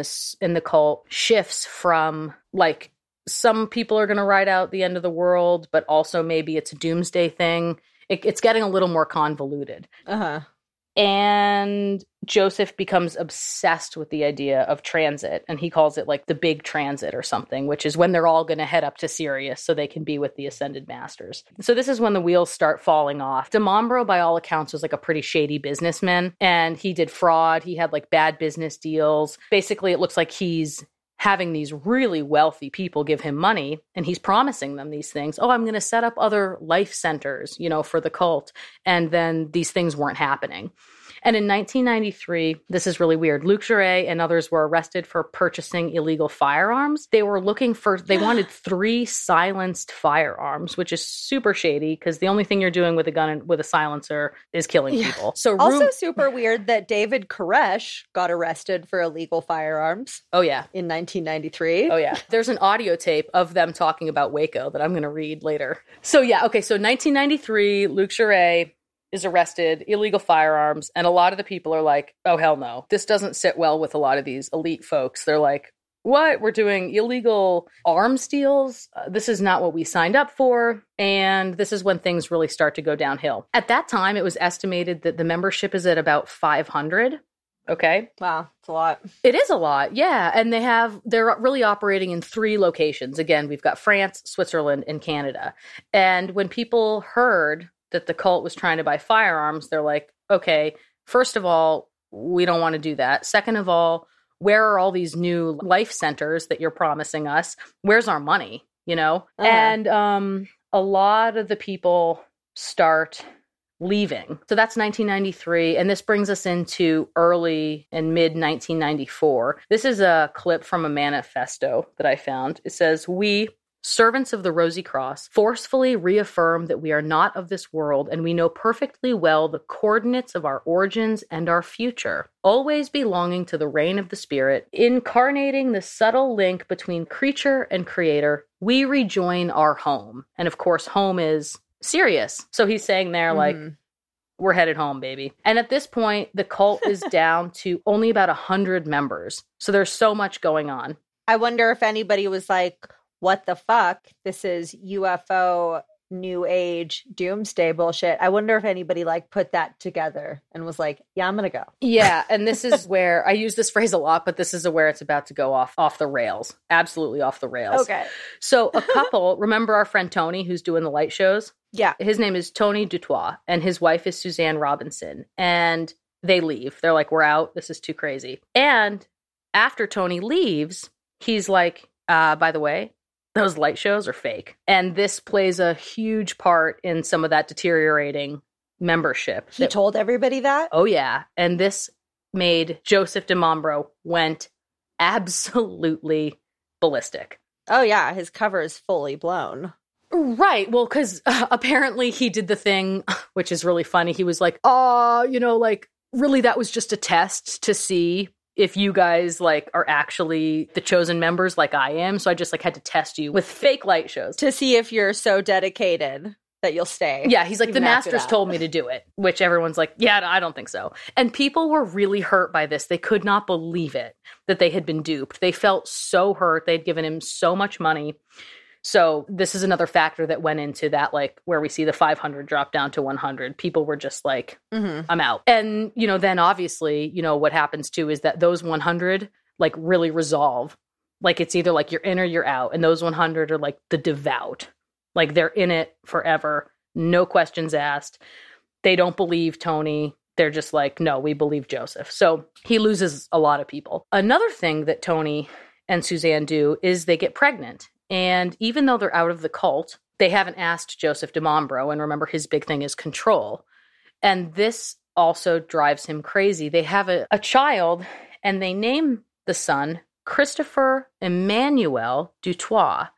Speaker 2: the cult shifts from like some people are going to ride out the end of the world, but also maybe it's a doomsday thing. It's getting a little more convoluted. And Joseph becomes obsessed with the idea of transit, and he calls it like the big transit or something, which is when they're all going to head up to Sirius so they can be with the Ascended Masters. So this is when the wheels start falling off. Demambro, by all accounts, was like a pretty shady businessman, and he did fraud. He had like bad business deals. Basically, it looks like he's having these really wealthy people give him money, and he's promising them these things. Oh, I'm going to set up other life centers, you know, for the cult. And then these things weren't happening. And in 1993, this is really weird, Luc Jouret and others were arrested for purchasing illegal firearms. They were looking for, they wanted 3 silenced firearms, which is super shady because the only thing you're doing with a gun and with a silencer is killing people. So
Speaker 1: also super weird that David Koresh got arrested for illegal firearms.
Speaker 2: Oh, yeah.
Speaker 1: In 1993.
Speaker 2: Oh, yeah. There's an audio tape of them talking about Waco that I'm going to read later. So, yeah. Okay. So 1993, Luc Jouret is arrested, illegal firearms, and a lot of the people are like, oh, hell no. This doesn't sit well with a lot of these elite folks. They're like, what? We're doing illegal arms deals? This is not what we signed up for. And this is when things really start to go downhill. At that time, it was estimated that the membership is at about 500. Okay.
Speaker 1: Wow. It's a lot.
Speaker 2: It is a lot. Yeah. And they're really operating in 3 locations. Again, we've got France, Switzerland, and Canada. And when people heard that the cult was trying to buy firearms, they're like, okay, first of all, we don't want to do that. Second of all, where are all these new life centers that you're promising us? Where's our money? You know? And a lot of the people start leaving. So that's 1993. And this brings us into early and mid 1994. This is a clip from a manifesto that I found. It says, we, servants of the Rosy Cross, forcefully reaffirm that we are not of this world, and we know perfectly well the coordinates of our origins and our future, always belonging to the reign of the spirit, incarnating the subtle link between creature and creator. We rejoin our home. And of course, home is Sirius. So he's saying there, like, We're headed home, baby. And at this point, the cult is down to only about 100 members. So there's so much going on.
Speaker 1: I wonder if anybody was like, what the fuck? This is UFO, New Age, doomsday bullshit. I wonder if anybody like put that together and was like, yeah, I'm going to go.
Speaker 2: Yeah. And this is where I use this phrase a lot, but this is where it's about to go off the rails. Absolutely off the rails.
Speaker 1: Okay.
Speaker 2: So a couple, remember our friend Tony who's doing the light shows?
Speaker 1: Yeah.
Speaker 2: His name is Tony Dutoit and his wife is Suzanne Robinson. And they leave. They're like, we're out. This is too crazy. And after Tony leaves, he's like, by the way, those light shows are fake. And this plays a huge part in some of that deteriorating membership.
Speaker 1: He told everybody that?
Speaker 2: Oh, yeah. And this made Joseph DeMambro went absolutely ballistic.
Speaker 1: Oh, yeah. His cover is fully blown.
Speaker 2: Right. Well, because apparently he did the thing, which is really funny. He was like, really, that was just a test to see if you guys like are actually the chosen members like I am. So I just like had to test you with fake light shows.
Speaker 1: To see if you're so dedicated that you'll stay.
Speaker 2: Yeah, he's like, the masters told me to do it, which everyone's like, yeah, I don't think so. And people were really hurt by this. They could not believe it, that they had been duped. They felt so hurt. They'd given him so much money. So this is another factor that went into that, like where we see the 500 drop down to 100. People were just like, I'm out. And, then obviously, what happens too is that those 100 like really resolve. Like it's either like you're in or you're out. And those 100 are like the devout. Like they're in it forever. No questions asked. They don't believe Tony. They're just like, no, we believe Joseph. So he loses a lot of people. Another thing that Tony and Suzanne do is they get pregnant. And even though they're out of the cult, they haven't asked Joseph DeMambro. And remember, his big thing is control. And this also drives him crazy. They have a child, and they name the son Christopher Emmanuel Dutoit.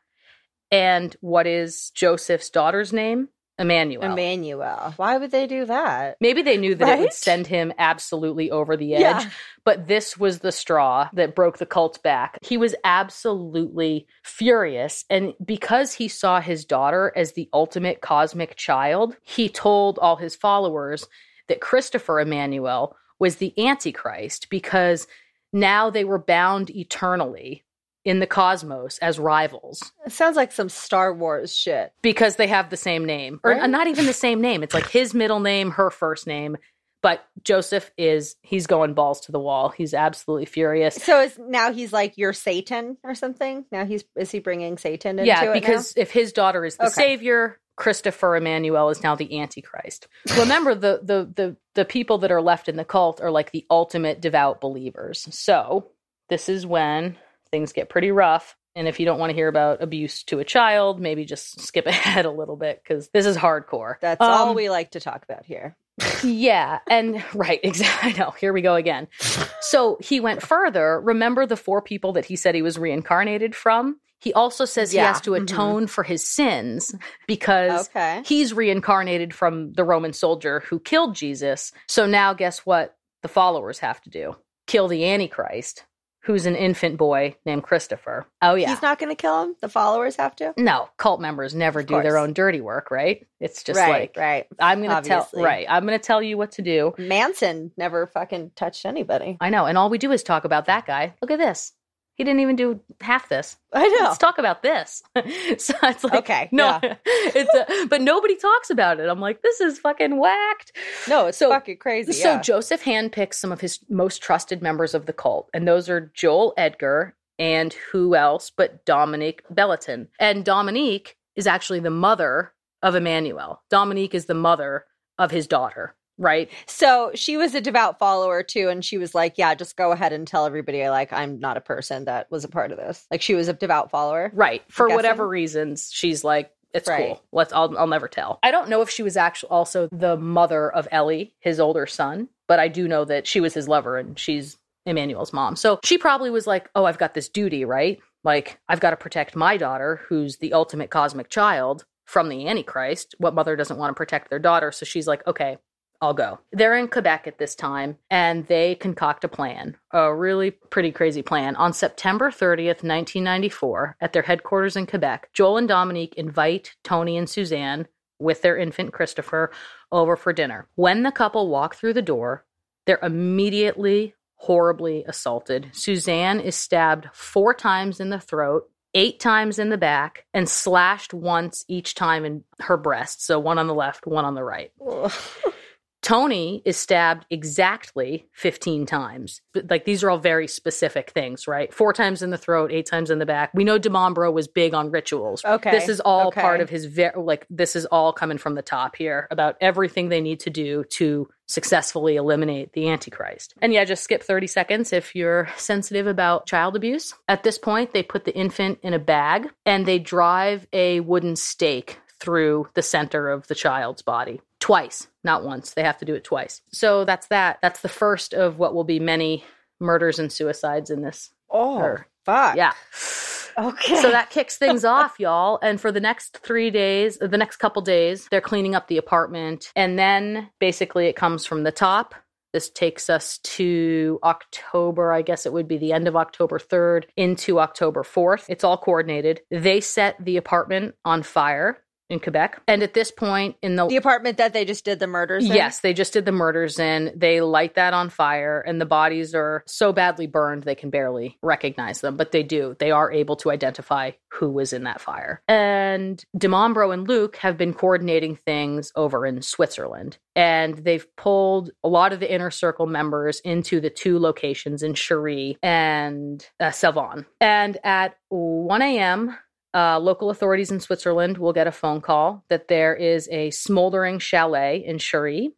Speaker 2: And what is Joseph's daughter's name? Emmanuel.
Speaker 1: Why would they do that?
Speaker 2: Maybe they knew that it would send him absolutely over the edge. Yeah. But this was the straw that broke the cult's back. He was absolutely furious. And because he saw his daughter as the ultimate cosmic child, he told all his followers that Christopher Emmanuel was the Antichrist because now they were bound eternally in the cosmos as rivals.
Speaker 1: It sounds like some Star Wars shit.
Speaker 2: Because they have the same name. Or not even the same name. It's like his middle name, her first name. But Joseph he's going balls to the wall. He's absolutely furious.
Speaker 1: So now he's like, you're Satan or something? Now is he bringing Satan into it?
Speaker 2: Yeah, because if his daughter is the savior, Christopher Emmanuel is now the Antichrist. Remember, the people that are left in the cult are like the ultimate devout believers. So this is when things get pretty rough. And if you don't want to hear about abuse to a child, maybe just skip ahead a little bit because this is hardcore.
Speaker 1: That's all we like to talk about here.
Speaker 2: Yeah. And right. Exactly. I know. Here we go again. So he went further. Remember the 4 people that he said he was reincarnated from? He also says he has to atone for his sins because he's reincarnated from the Roman soldier who killed Jesus. So now guess what the followers have to do? Kill the Antichrist, who's an infant boy named Christopher. Oh, yeah.
Speaker 1: He's not going to kill him? The followers have to?
Speaker 2: No. Cult members never do their own dirty work, right? It's just I'm going to tell you what to do.
Speaker 1: Manson never fucking touched anybody.
Speaker 2: I know. And all we do is talk about that guy. Look at this. He didn't even do half this.
Speaker 1: I know.
Speaker 2: Let's talk about this. So it's like, but nobody talks about it. I'm like, this is fucking whacked.
Speaker 1: No, it's fucking crazy.
Speaker 2: So Joseph handpicks some of his most trusted members of the cult. And those are Joel Edgar and who else but Dominique Belletin. And Dominique is actually the mother of Emmanuel. Dominique is the mother of his daughter. Right.
Speaker 1: So she was a devout follower too. And she was like, yeah, just go ahead and tell everybody, like, I'm not a person that was a part of this. Like she was a devout follower.
Speaker 2: Right. For whatever reasons, she's like, it's cool. I'll never tell. I don't know if she was actually also the mother of Ellie, his older son, but I do know that she was his lover and she's Emmanuel's mom. So she probably was like, oh, I've got this duty, right? Like I've got to protect my daughter, who's the ultimate cosmic child from the Antichrist. What mother doesn't want to protect their daughter? So she's like, okay, I'll go. They're in Quebec at this time, and they concoct a plan, a really pretty crazy plan. On September 30th, 1994, at their headquarters in Quebec, Joel and Dominique invite Tony and Suzanne with their infant Christopher over for dinner. When the couple walk through the door, they're immediately horribly assaulted. Suzanne is stabbed 4 times in the throat, 8 times in the back, and slashed once each time in her breast. So one on the left, one on the right. Tony is stabbed exactly 15 times. Like, these are all very specific things, right? 4 times in the throat, 8 times in the back. We know DiMambro was big on rituals.
Speaker 1: Okay.
Speaker 2: This is all part of his, this is all coming from the top here about everything they need to do to successfully eliminate the Antichrist. And yeah, just skip 30 seconds if you're sensitive about child abuse. At this point, they put the infant in a bag and they drive a wooden stake through the center of the child's body. Twice, not once. They have to do it twice. So that's that. That's the first of what will be many murders and suicides in this.
Speaker 1: Oh, fuck.
Speaker 2: Yeah.
Speaker 1: Okay.
Speaker 2: So that kicks things off, y'all. And for the next 3 days, the next couple days, they're cleaning up the apartment. And then basically it comes from the top. This takes us to October, I guess it would be the end of October 3rd into October 4th. It's all coordinated. They set the apartment on fire in Quebec. And at this point in the
Speaker 1: apartment that they just did the murders in?
Speaker 2: Yes, they just did the murders in. They light that on fire and the bodies are so badly burned they can barely recognize them. But they do. They are able to identify who was in that fire. And DiMambro and Luke have been coordinating things over in Switzerland. And they've pulled a lot of the inner circle members into the 2 locations in Cherie and Salvan. And at 1 a.m., local authorities in Switzerland will get a phone call that there is a smoldering chalet in Cherie.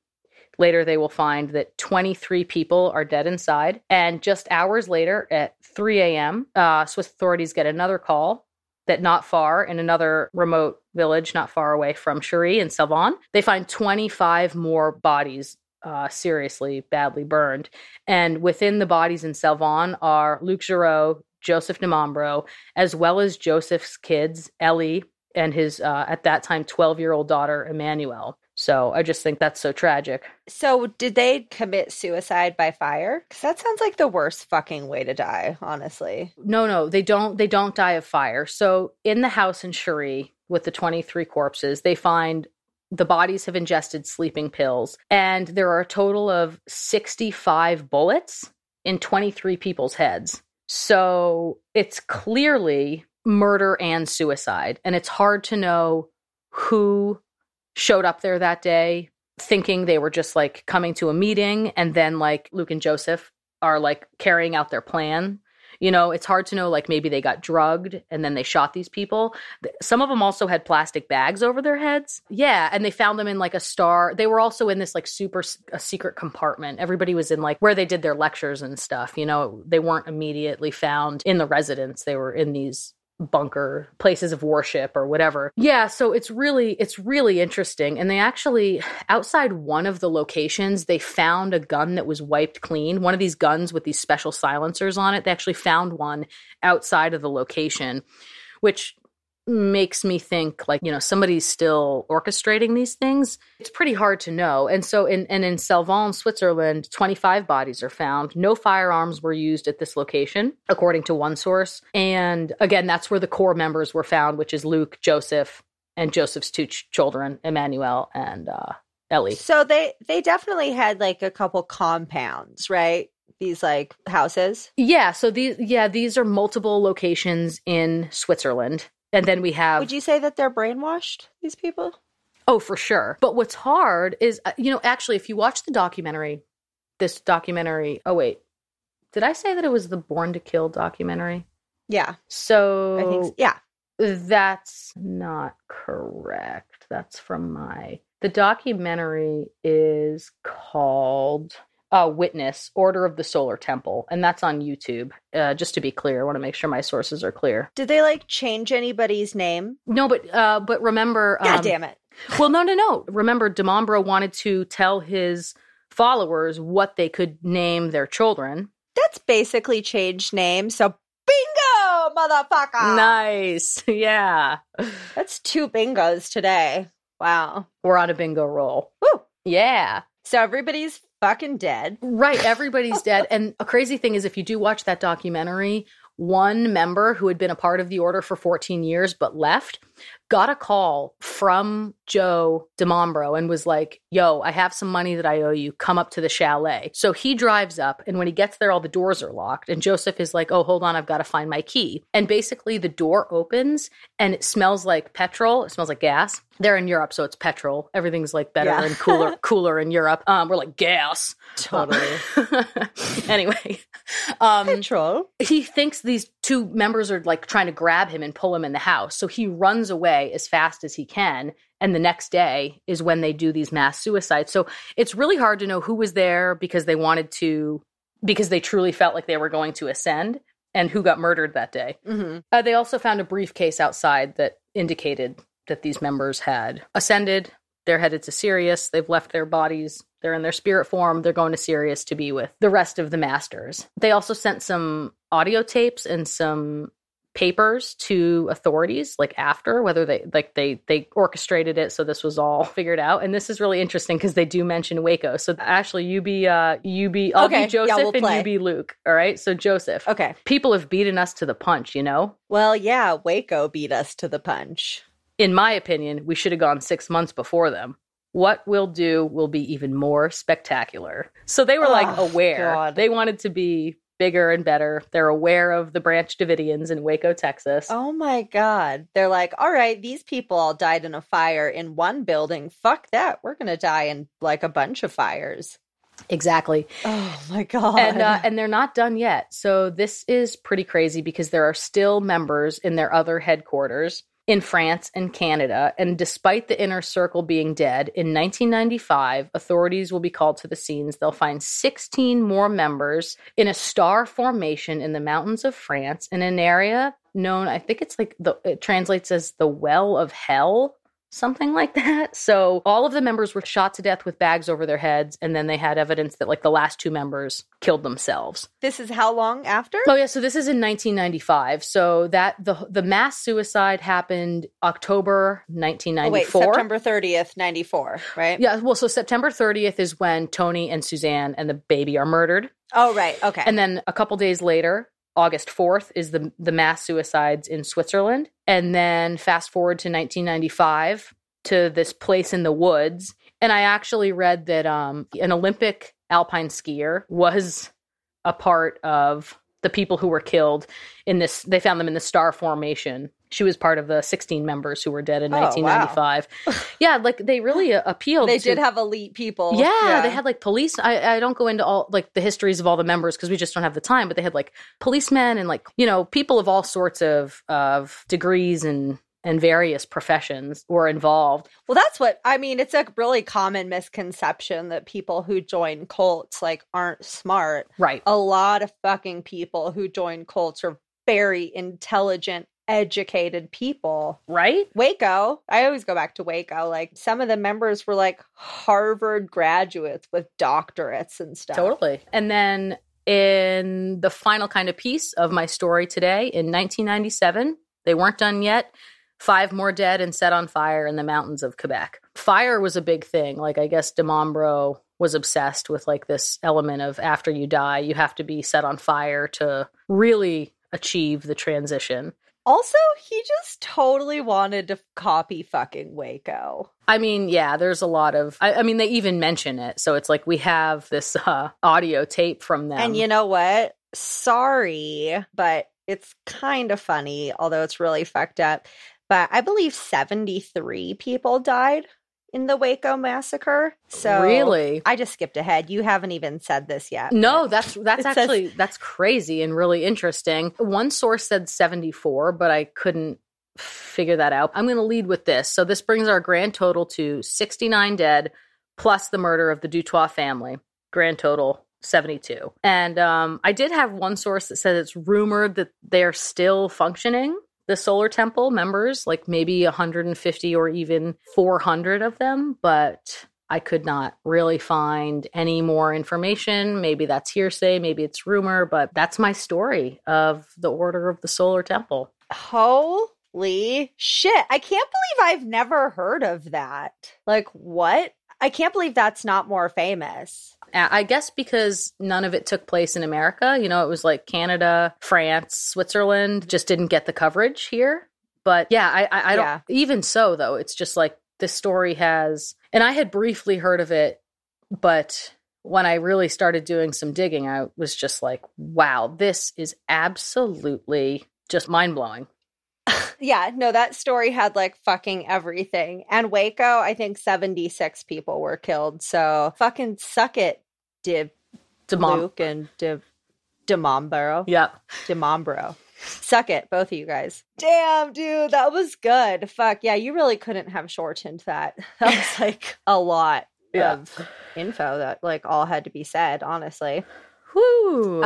Speaker 2: Later, they will find that 23 people are dead inside. And just hours later, at 3 a.m., Swiss authorities get another call that not far, in another remote village not far away from Cherie in Salvan, they find 25 more bodies seriously, badly burned. And within the bodies in Salvan are Luc Giraud, Joseph DiMambro, as well as Joseph's kids, Ellie, and his, at that time, 12-year-old daughter, Emmanuel. So I just think that's so tragic.
Speaker 1: So did they commit suicide by fire? Because that sounds like the worst fucking way to die, honestly.
Speaker 2: No, they don't die of fire. So in the house in Cherie with the 23 corpses, they find the bodies have ingested sleeping pills, and there are a total of 65 bullets in 23 people's heads. So it's clearly murder and suicide. And it's hard to know who showed up there that day thinking they were just like coming to a meeting and then like Luke and Joseph are like carrying out their plan. You know, it's hard to know, like maybe they got drugged and then they shot these people. Some of them also had plastic bags over their heads. Yeah. And they found them in like a star. They were also in this like a secret compartment. Everybody was in like where they did their lectures and stuff. You know, they weren't immediately found in the residence. They were in these bunker places of worship or whatever. Yeah, so it's really interesting. And they actually, outside one of the locations, they found a gun that was wiped clean. One of these guns with these special silencers on it. They actually found one outside of the location, which makes me think like, you know, somebody's still orchestrating these things. It's pretty hard to know. And so in Salvan, Switzerland, 25 bodies are found. No firearms were used at this location, according to one source. And again, that's where the core members were found, which is Luke, Joseph, and Joseph's 2 children, Emmanuel and Ellie.
Speaker 1: So they definitely had like a couple compounds, right? These like houses.
Speaker 2: Yeah. So these are multiple locations in Switzerland. And then we have...
Speaker 1: Would you say that they're brainwashed, these people?
Speaker 2: Oh, for sure. But what's hard is, you know, actually, if you watch the documentary, oh, wait. Did I say that it was the Born to Kill documentary?
Speaker 1: Yeah.
Speaker 2: So...
Speaker 1: I think, yeah.
Speaker 2: That's not correct. That's from the documentary is called... Witness, Order of the Solar Temple, and that's on YouTube. Just to be clear, I want to make sure my sources are clear.
Speaker 1: Did they like change anybody's name?
Speaker 2: No, but remember,
Speaker 1: God damn it.
Speaker 2: Well, no. Remember, DiMambro wanted to tell his followers what they could name their children.
Speaker 1: That's basically changed names. So bingo, motherfucker.
Speaker 2: Nice, yeah.
Speaker 1: That's 2 bingos today. Wow,
Speaker 2: we're on a bingo roll.
Speaker 1: Woo,
Speaker 2: yeah.
Speaker 1: So everybody's fucking dead.
Speaker 2: Right, everybody's dead. And a crazy thing is if you do watch that documentary, one member who had been a part of the order for 14 years but left, got a call from Joe DiMambro and was like, yo, I have some money that I owe you. Come up to the chalet. So he drives up, and when he gets there, all the doors are locked. And Joseph is like, oh, hold on, I've got to find my key. And basically the door opens and it smells like petrol. It smells like gas. They're in Europe, so it's petrol. Everything's like better and cooler in Europe. We're like gas.
Speaker 1: Totally.
Speaker 2: Anyway.
Speaker 1: Petrol.
Speaker 2: He thinks these two members are like trying to grab him and pull him in the house. So he runs away as fast as he can. And the next day is when they do these mass suicides. So it's really hard to know who was there because they truly felt like they were going to ascend, and who got murdered that day. Mm-hmm. They also found a briefcase outside that indicated that these members had ascended. They're headed to Sirius. They've left their bodies. They're in their spirit form. They're going to Sirius to be with the rest of the masters. They also sent some audio tapes and some papers to authorities, like after, whether they orchestrated it. So this was all figured out. And this is really interesting because they do mention Waco. So Ashley, I'll be Joseph, and you be Luke. All right. So Joseph.
Speaker 1: Okay.
Speaker 2: People have beaten us to the punch, you know?
Speaker 1: Well, yeah, Waco beat us to the punch.
Speaker 2: In my opinion, we should have gone 6 months before them. What we'll do will be even more spectacular. So they were aware. God. They wanted to be bigger and better. They're aware of the Branch Davidians in Waco, Texas.
Speaker 1: Oh my God. They're like, all right, these people all died in a fire in one building. Fuck that. We're going to die in like a bunch of fires.
Speaker 2: Exactly.
Speaker 1: Oh my God.
Speaker 2: And they're not done yet. So this is pretty crazy because there are still members in their other headquarters in France and Canada. And despite the inner circle being dead, in 1995, authorities will be called to the scenes. They'll find 16 more members in a star formation in the mountains of France in an area known, I think it's like, it translates as the Well of Hell, something like that. So all of the members were shot to death with bags over their heads. And then they had evidence that like the last two members killed themselves.
Speaker 1: This is how long after?
Speaker 2: Oh yeah. So this is in 1995. So that the mass suicide happened October 1994.
Speaker 1: September 30th, 94, right?
Speaker 2: Yeah. Well, so September 30th is when Tony and Suzanne and the baby are murdered.
Speaker 1: Oh, right. Okay.
Speaker 2: And then a couple days later, August 4th is the mass suicides in Switzerland. And then fast forward to 1995 to this place in the woods. And I actually read that an Olympic alpine skier was a part of the people who were killed in this. They found them in the star formation. She was part of the 16 members who were dead in 1995. Wow. Yeah, like they really appealed.
Speaker 1: They did have elite people.
Speaker 2: Yeah, they had like police. I don't go into all like the histories of all the members because we just don't have the time. But they had like policemen and like, you know, people of all sorts of degrees and various professions were involved.
Speaker 1: Well, that's what, I mean, it's a really common misconception that people who join cults like aren't smart.
Speaker 2: Right.
Speaker 1: A lot of fucking people who join cults are very intelligent, educated people.
Speaker 2: Right?
Speaker 1: Waco. I always go back to Waco. Like some of the members were like Harvard graduates with doctorates and stuff.
Speaker 2: Totally. And then in the final kind of piece of my story today, in 1997, they weren't done yet. 5 more dead and set on fire in the mountains of Quebec. Fire was a big thing. Like I guess DiMambro was obsessed with like this element of after you die, you have to be set on fire to really achieve the transition.
Speaker 1: Also, he just totally wanted to copy fucking Waco.
Speaker 2: I mean, yeah, there's a lot of, I mean, they even mention it. So it's like we have this audio tape from them.
Speaker 1: And you know what? Sorry, but it's kind of funny, although it's really fucked up. But I believe 73 people died in the Waco massacre. So
Speaker 2: really?
Speaker 1: I just skipped ahead. You haven't even said this yet.
Speaker 2: No, that's actually, that's crazy and really interesting. One source said 74, but I couldn't figure that out. I'm going to lead with this. So this brings our grand total to 69 dead, plus the murder of the Dutoit family. Grand total 72. And I did have one source that said it's rumored that they're still functioning. The Solar Temple members, like maybe 150 or even 400 of them, but I could not really find any more information. Maybe that's hearsay, maybe it's rumor, but that's my story of the Order of the Solar Temple.
Speaker 1: Holy shit. I can't believe I've never heard of that. Like, what? I can't believe that's not more famous.
Speaker 2: I guess because none of it took place in America. You know, it was like Canada, France, Switzerland just didn't get the coverage here. But yeah, I don't, even so though, it's just like this story has, and I had briefly heard of it, but when I really started doing some digging, I was just like, wow, this is absolutely just mind-blowing.
Speaker 1: Yeah, no, that story had like fucking everything. And Waco, I think 76 people were killed. So fucking suck it, Luke and Demambro.
Speaker 2: Yep.
Speaker 1: Demambro. Suck it, both of you guys. Damn, dude, that was good. Fuck, yeah, you really couldn't have shortened that. That was like a lot of info that like all had to be said, honestly.
Speaker 2: Woo.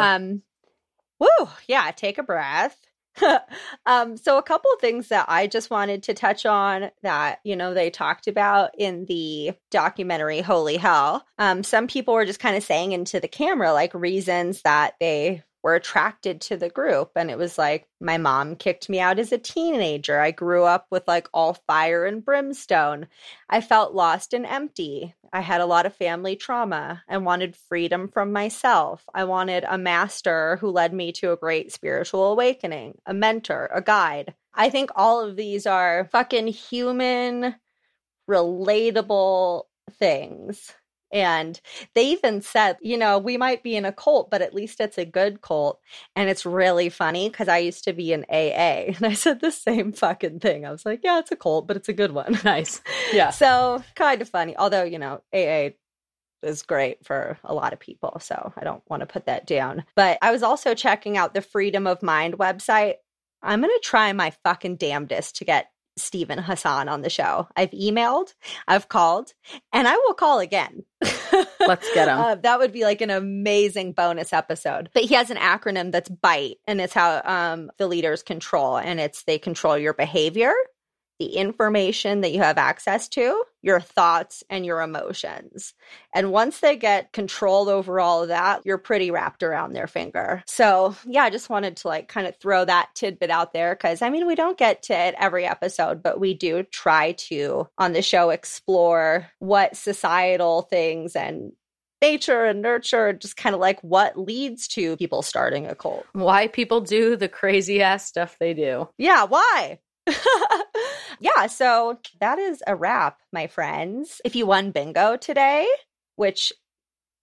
Speaker 1: Yeah, take a breath. So a couple of things that I just wanted to touch on that, you know, they talked about in the documentary Holy Hell. Some people were just kind of saying into the camera, like, reasons that they were attracted to the group. And it was like, my mom kicked me out as a teenager. I grew up with like all fire and brimstone. I felt lost and empty. I had a lot of family trauma and wanted freedom from myself. I wanted a master who led me to a great spiritual awakening, a mentor, a guide. I think all of these are fucking human, relatable things. And they even said, you know, we might be in a cult, but at least it's a good cult. And it's really funny because I used to be in AA and I said the same fucking thing. I was like, yeah, it's a cult, but it's a good one.
Speaker 2: Nice. Yeah.
Speaker 1: So kind of funny. Although, you know, AA is great for a lot of people. So I don't want to put that down. But I was also checking out the Freedom of Mind website. I'm going to try my fucking damnedest to get Stephen Hassan on the show. I've emailed, I've called, and I will call again.
Speaker 2: Let's get him.
Speaker 1: That would be like an amazing bonus episode. But he has an acronym that's BITE, and it's how the leaders control, and it's they control your behavior, the information that you have access to, your thoughts, and your emotions. And once they get control over all of that, you're pretty wrapped around their finger. So yeah, I just wanted to like kind of throw that tidbit out there because I mean, we don't get to it every episode, but we do try to on the show explore what societal things and nature and nurture, just kind of like what leads to people starting a cult.
Speaker 2: Why people do the crazy ass stuff they do.
Speaker 1: Yeah, why? Yeah, so that is a wrap, my friends. If you won bingo today, which,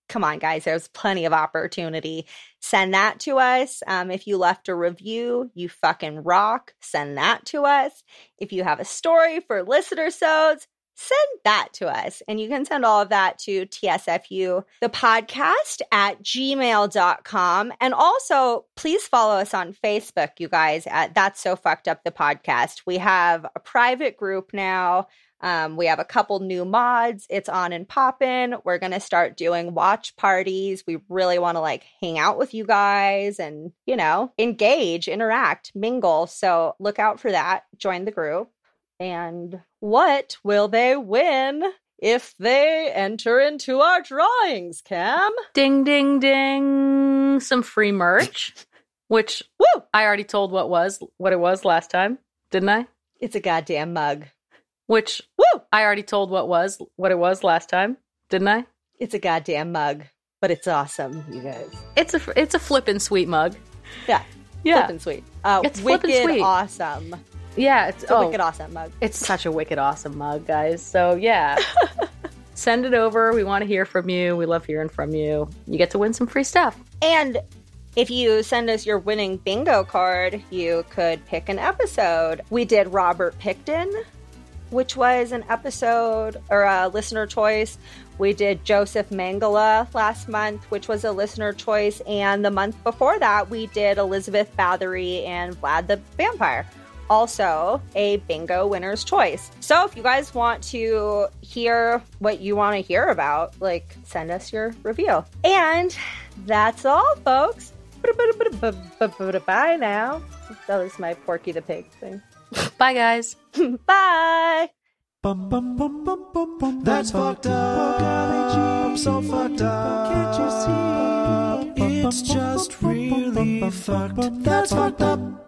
Speaker 1: come on, guys, there's plenty of opportunity. Send that to us. If you left a review, you fucking rock. Send that to us. If you have a story for listener-sodes, send that to us. And you can send all of that to TSFU, the podcast at gmail.com. And also, please follow us on Facebook, you guys, at That's So Fucked Up, the podcast. We have a private group now. We have a couple new mods. It's on and poppin'. We're going to start doing watch parties. We really want to like hang out with you guys and, you know, engage, interact, mingle. So look out for that. Join the group. And what will they win if they enter into our drawings, Cam?
Speaker 2: Ding, ding, ding. Some free merch, which
Speaker 1: woo!
Speaker 2: I already told what it was last time, didn't I?
Speaker 1: It's a goddamn mug.
Speaker 2: Which
Speaker 1: woo!
Speaker 2: I already told what it was last time, didn't I?
Speaker 1: It's a goddamn mug, but it's awesome, you guys.
Speaker 2: It's a flippin' sweet mug.
Speaker 1: Yeah. Flippin' sweet.
Speaker 2: It's
Speaker 1: wicked
Speaker 2: flippin' sweet.
Speaker 1: Awesome.
Speaker 2: Yeah,
Speaker 1: it's a wicked awesome mug.
Speaker 2: It's such a wicked awesome mug, guys. So yeah, send it over. We want to hear from you. We love hearing from you. You get to win some free stuff.
Speaker 1: And if you send us your winning bingo card, you could pick an episode. We did Robert Pickton, which was an episode or a listener choice. We did Joseph Mengele last month, which was a listener choice. And the month before that, we did Elizabeth Bathory and Vlad the Vampire. Also a bingo winner's choice. So if you guys want to hear what you want to hear about, like, send us your review. And that's all, folks. Bye now. That was my Porky the Pig thing.
Speaker 2: Bye, guys.
Speaker 1: Bye.
Speaker 3: Bum, bum, bum, bum, bum, bum. That's fucked up. I'm so fucked up. Can't you see? It's just really fucked. That's fucked up.